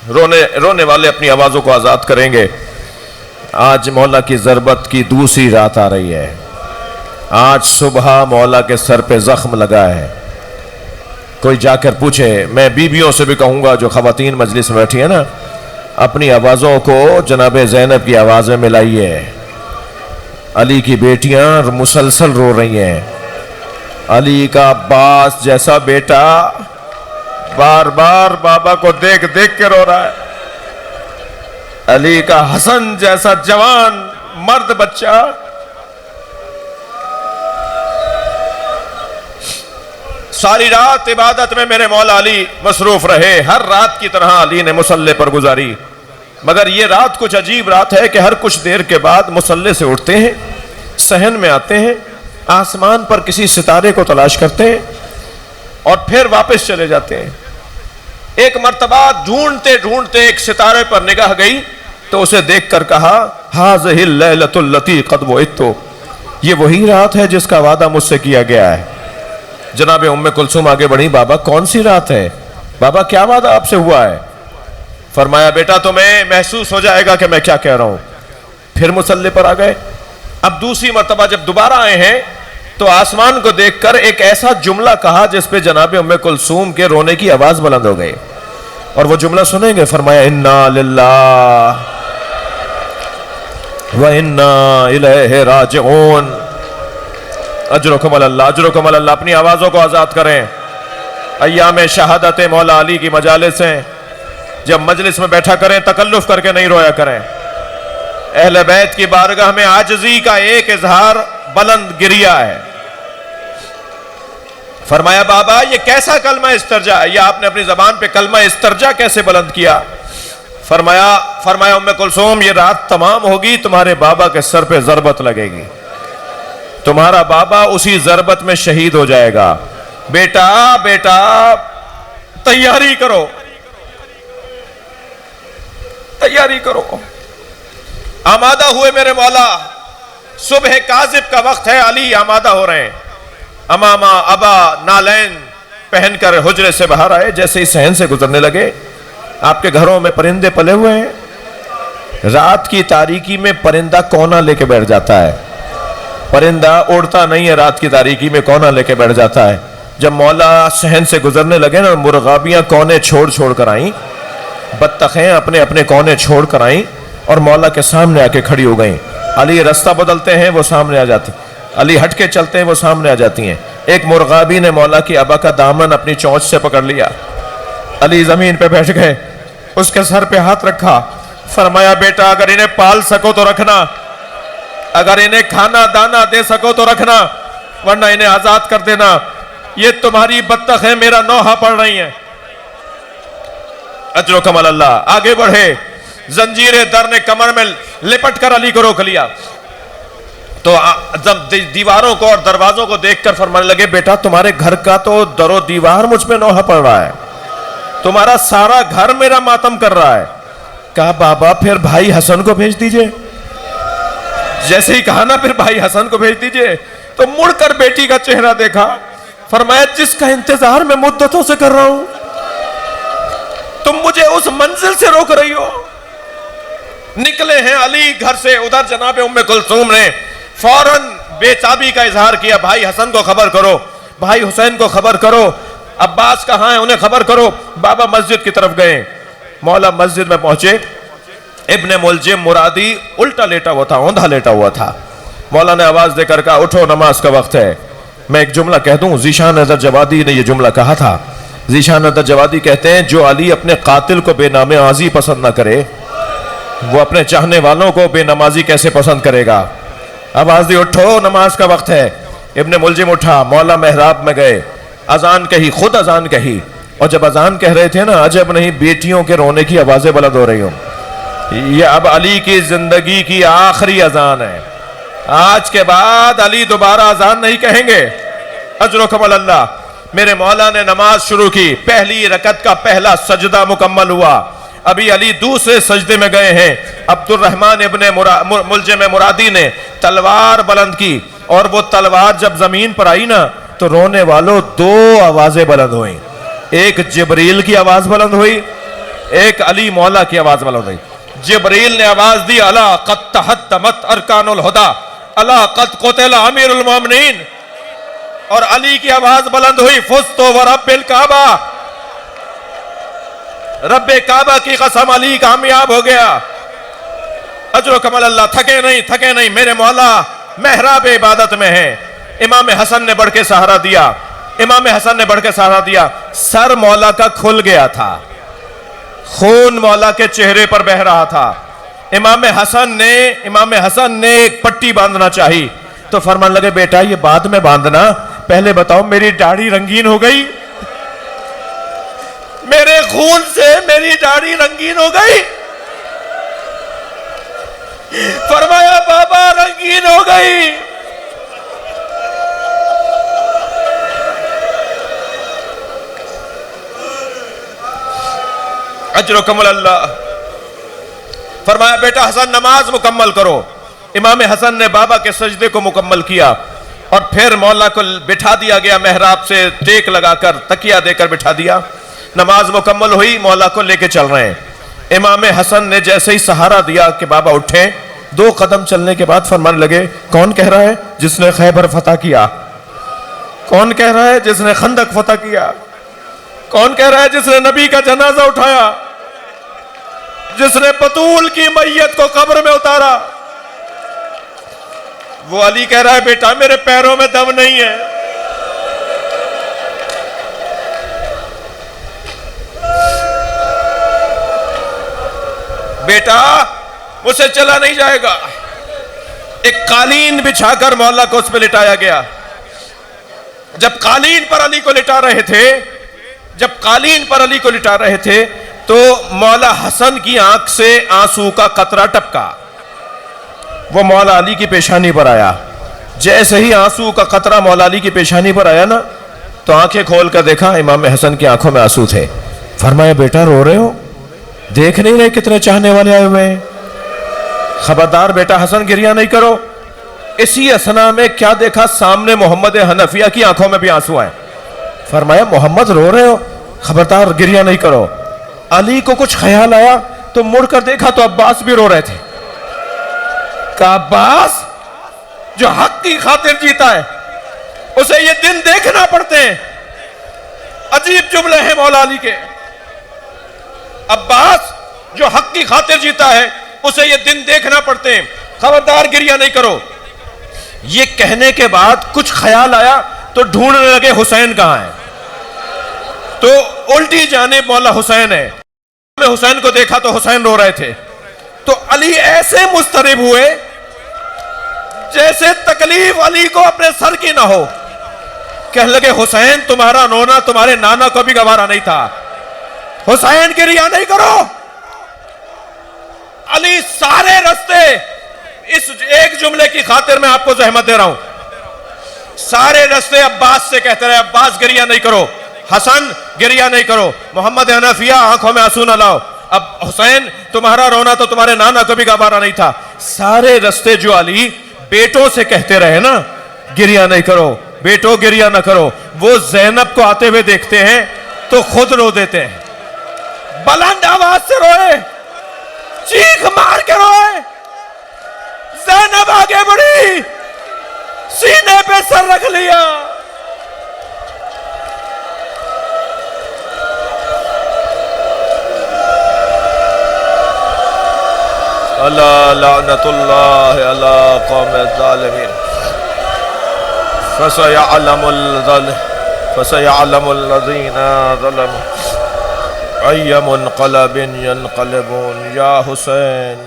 رونے والے اپنی آوازوں کو آزاد کریں گے۔ آج مولا کی ضربت کی دوسری رات آ رہی ہے، آج صبح مولا کے سر پہ زخم لگا ہے۔ کوئی جا کر پوچھے، میں بیویوں سے بھی کہوں گا جو خواتین مجلس میں بیٹھی ہیں نا، اپنی آوازوں کو جناب زینب کی آواز میں ملائیے. علی کی بیٹیاں مسلسل رو رہی ہیں. علی کا عباس جیسا بیٹا بار بار بابا کو دیکھ دیکھ کے رو رہا ہے. علی کا حسن جیسا جوان مرد بچہ ساری رات عبادت میں میرے مولا علی مصروف رہے. ہر رات کی طرح علی نے مصلی پر گزاری، مگر یہ رات کچھ عجیب رات ہے کہ ہر کچھ دیر کے بعد مصلی سے اٹھتے ہیں، صحن میں آتے ہیں، آسمان پر کسی ستارے کو تلاش کرتے ہیں اور پھر واپس چلے جاتے ہیں. ایک مرتبہ ڈھونڈتے ڈھونڈتے ایک ستارے پر نگاہ گئی تو اسے دیکھ کر کہا ہاذہ اللیلۃ التی قد وعدت، یہ وہی رات ہے جس کا وعدہ مجھ سے کیا گیا ہے. جناب ام کلثوم آگے بڑھی، بابا کون سی رات ہے؟ بابا کیا وعدہ آپ سے ہوا ہے؟ فرمایا بیٹا تمہیں محسوس ہو جائے گا کہ میں کیا کہہ رہا ہوں. پھر مصلی پر آ گئے. اب دوسری مرتبہ جب دوبارہ آئے ہیں تو آسمان کو دیکھ کر ایک ایسا جملہ کہا جس پہ جناب ام کلثوم کے رونے کی آواز بلند ہو گئی. اور وہ جملہ سنیں گے. فرمایا انا للہ و انا الیہ راجعون. اجرکم اللہ، اجرکم اللہ. اپنی آوازوں کو آزاد کریں. ایام شہادت مولا علی کی مجالس ہیں، جب مجلس میں بیٹھا کریں تکلف کر کے نہیں رویا کریں. اہل بیت کی بارگاہ میں عاجزی کا ایک اظہار بلند گریہ ہے. فرمایا بابا یہ کیسا کلمہ استرجا ہے؟ یہ آپ نے اپنی زبان پہ کلمہ استرجا کیسے بلند کیا؟ فرمایا ام کلثوم یہ رات تمام ہوگی، تمہارے بابا کے سر پہ ضربت لگے گی، تمہارا بابا اسی ضربت میں شہید ہو جائے گا. بیٹا بیٹا تیاری کرو، تیاری کرو. آمادہ ہوئے میرے مولا. صبح کاذب کا وقت ہے، علی آمادہ ہو رہے ہیں. امامہ ابا نالین پہن کر حجرے سے باہر آئے. جیسے ہی صحن سے گزرنے لگے، آپ کے گھروں میں پرندے پلے ہوئے ہیں. رات کی تاریکی میں پرندہ کونا لے کے بیٹھ جاتا ہے. پرندہ اڑتا نہیں ہے، رات کی تاریکی میں کونا لے کے بیٹھ جاتا ہے. جب مولا صحن سے گزرنے لگے نا، مرغابیاں کونے چھوڑ چھوڑ کر آئیں، بطخیں اپنے اپنے کونے چھوڑ کر آئیں اور مولا کے سامنے آ کے کھڑی ہو گئیں. علی رستہ بدلتے ہیں، وہ سامنے آ جاتی. علی ہٹ کے چلتے ہیں، وہ سامنے آ جاتی ہیں. ایک مرغابی نے مولا کی ابا کا دامن اپنی چونچ سے پکڑ لیا. علی زمین پہ بیٹھ گئے، اس کے سر پہ ہاتھ رکھا. فرمایا بیٹا اگر انہیں پال سکو تو رکھنا، اگر انہیں کھانا دانا دے سکو تو رکھنا، ورنہ انہیں آزاد کر دینا. یہ تمہاری بطخیں میرا نوحہ پڑھ رہی ہیں. اجرکم اللہ. آگے بڑھے. زنجیر در نے کمر میں لپٹ کر علی کو روک لیا. تو جب دیواروں کو اور دروازوں کو دیکھ کر فرمانے لگے بیٹا تمہارے گھر کا تو در و دیوار مجھ پہ نوحہ پڑھ رہا ہے، تمہارا سارا گھر میرا ماتم کر رہا ہے. کہا بابا پھر بھائی حسن کو بھیج دیجئے. جیسے ہی کہا نا پھر بھائی حسن کو بھیج دیجئے، تو مڑ کر بیٹی کا چہرہ دیکھا. فرمایا جس کا انتظار میں مدتوں سے کر رہا ہوں، تم مجھے اس منزل سے روک رہی ہو. نکلے ہیں علی گھر سے. ادھر جناب ام کلثوم نے فوراً بے تابی کا اظہار کیا. بھائی حسن کو خبر کرو، بھائی حسین کو خبر کرو، عباس کہاں ہیں انہیں خبر کرو. بابا مسجد کی طرف گئے. مولا مسجد میں پہنچے. ابن ملجم مرادی الٹا لیٹا ہوا تھا، اوندھا لیٹا ہوا تھا. مولا نے آواز دے کر کہا اٹھو نماز کا وقت ہے. میں ایک جملہ کہہ دوں، ذیشان نظر جوادی نے یہ جملہ کہا تھا. ذیشان نظر جوادی کہتے ہیں جو علی اپنے قاتل کو بے نمازی پسند نہ کرے، وہ اپنے چاہنے والوں کو بے نمازی کیسے پسند کرے گا. آواز دی اٹھو نماز کا وقت ہے. ابن ملجم اٹھا. مولا محراب میں گئے. اذان کہی، خود اذان کہی. اور جب اذان کہہ رہے تھے نا، عجب نہیں بیٹیوں کے رونے کی آوازیں بلند ہو رہی ہوں. یہ اب علی کی زندگی کی آخری اذان ہے. آج کے بعد علی دوبارہ اذان نہیں کہیں گے. اجرکم اللہ. میرے مولا نے نماز شروع کی. پہلی رکعت کا پہلا سجدہ مکمل ہوا. ابھی علی دوسرے سجدے میں گئے ہیں. عبد الرحمن ابن ملجم مرادی نے تلوار بلند کی، اور وہ تلوار جب زمین پر آئی نا تو رونے والوں دو آوازیں بلند ہوئیں. ایک جبریل کی آواز بلند ہوئی، ایک علی مولا کی آواز بلند ہوئی. جبریل نے آواز دی الا قد تحطمت ارکان الہدی، الا قد قتل امیر المومنین. اور علی کی آواز بلند ہوئی فزت ورب الکعبہ. رب کعبہ کی قسم علی کامیاب ہو گیا. اجر و کمال اللہ. تھکے نہیں میرے مولا محراب عبادت میں ہیں. امام حسن نے بڑھ کے سہارا دیا. سر مولا کا کھل گیا تھا, خون مولا کے چہرے پر بہ رہا تھا. امام حسن نے ایک پٹی باندھنا چاہی تو فرمان لگے بیٹا یہ بعد میں باندھنا, پہلے بتاؤ میری داڑھی رنگین ہو گئی, میرے خون سے میری داڑھی رنگین ہو گئی. فرمایا بابا رنگین ہو گئی. اجر و کمال اللہ. فرمایا بیٹا حسن نماز مکمل کرو. امام حسن نے بابا کے سجدے کو مکمل کیا اور پھر مولا کو بٹھا دیا گیا, محراب سے ٹیک لگا کر تکیہ دے کر بٹھا دیا. نماز مکمل ہوئی, مولا کو لے کے چل رہے ہیں. امام حسن نے جیسے ہی سہارا دیا کہ بابا اٹھیں, 2 قدم چلنے کے بعد فرمانے لگے کون کہہ رہا ہے جس نے خیبر فتح کیا, کون کہہ رہا ہے جس نے خندق فتح کیا, کون کہہ رہا ہے جس نے نبی کا جنازہ اٹھایا, جس نے بطول کی میت کو قبر میں اتارا. وہ علی کہہ رہا ہے بیٹا میرے پیروں میں دم نہیں ہے. بیٹا مجھ سے چلا نہیں جائے گا. ایک قالین بچھا کر مولا کو اس پہ لٹایا گیا. جب قالین پر علی کو لٹا رہے تھے تو مولا حسن کی آنکھ سے آنسو کا قطرہ ٹپکا. وہ مولا علی کی پیشانی پر آیا. جیسے ہی آنسو کا قطرہ مولا علی کی پیشانی پر آیا نا تو آنکھیں کھول کر دیکھا, امام حسن کی آنکھوں میں آنسو تھے. فرمایا بیٹا رو رہے ہو, دیکھ نہیں رہے کتنے چاہنے والے آئے ہوئے ہیں, خبردار بیٹا حسن گریہ نہیں کرو. اسی اسنا میں کیا دیکھا, سامنے محمد حنفیہ کی آنکھوں میں بھی آنسو آئے. فرمایا محمد رو رہے ہو, خبردار گریہ نہیں کرو. علی کو کچھ خیال آیا تو مڑ کر دیکھا تو عباس بھی رو رہے تھے. کہ عباس جو حق کی خاطر جیتا ہے اسے یہ دن دیکھنا پڑتے ہیں. عجیب جملے ہیں مولا علی کے. عباس جو حق کی خاطر جیتا ہے اسے یہ دن دیکھنا پڑتے ہیں, خبردار گریہ نہیں کرو. یہ کہنے کے بعد کچھ خیال آیا تو ڈھونڈنے لگے حسین کہاں ہے. تو الٹی جانب مولا حسین ہے. حسین کو دیکھا تو حسین رو رہے تھے. تو علی ایسے مضطرب ہوئے جیسے تکلیف علی کو اپنے سر کی نہ ہو. کہنے لگے حسین تمہارا رونا تمہارے نانا کو بھی گوارا نہیں تھا, حسین گریہ نہیں کرو. علی سارے رستے, اس ایک جملے کی خاطر میں آپ کو زحمت دے رہا ہوں, سارے رستے عباس سے کہتے رہے عباس گریہ نہیں کرو, حسن گریہ نہیں کرو, محمد حنفیہ آنکھوں میں آنسو نہ لاؤ, اب حسین تمہارا رونا تو تمہارے نانا کو بھی گوارا نہیں تھا. سارے رستے جو علی بیٹوں سے کہتے رہے نا گریہ نہیں کرو, بیٹوں گریہ نہ کرو, وہ زینب کو آتے ہوئے دیکھتے ہیں تو خود رو دیتے ہیں. بلند آواز سے روئے, چیخ مار کے روئے. زینب آگے بڑھی, سینے پہ سر رکھ لیا. اللہ لعنت اللہ علی قوم الظالمین. فسيعلم الذين ظلموا أي منقلب ينقلبون. یا حسین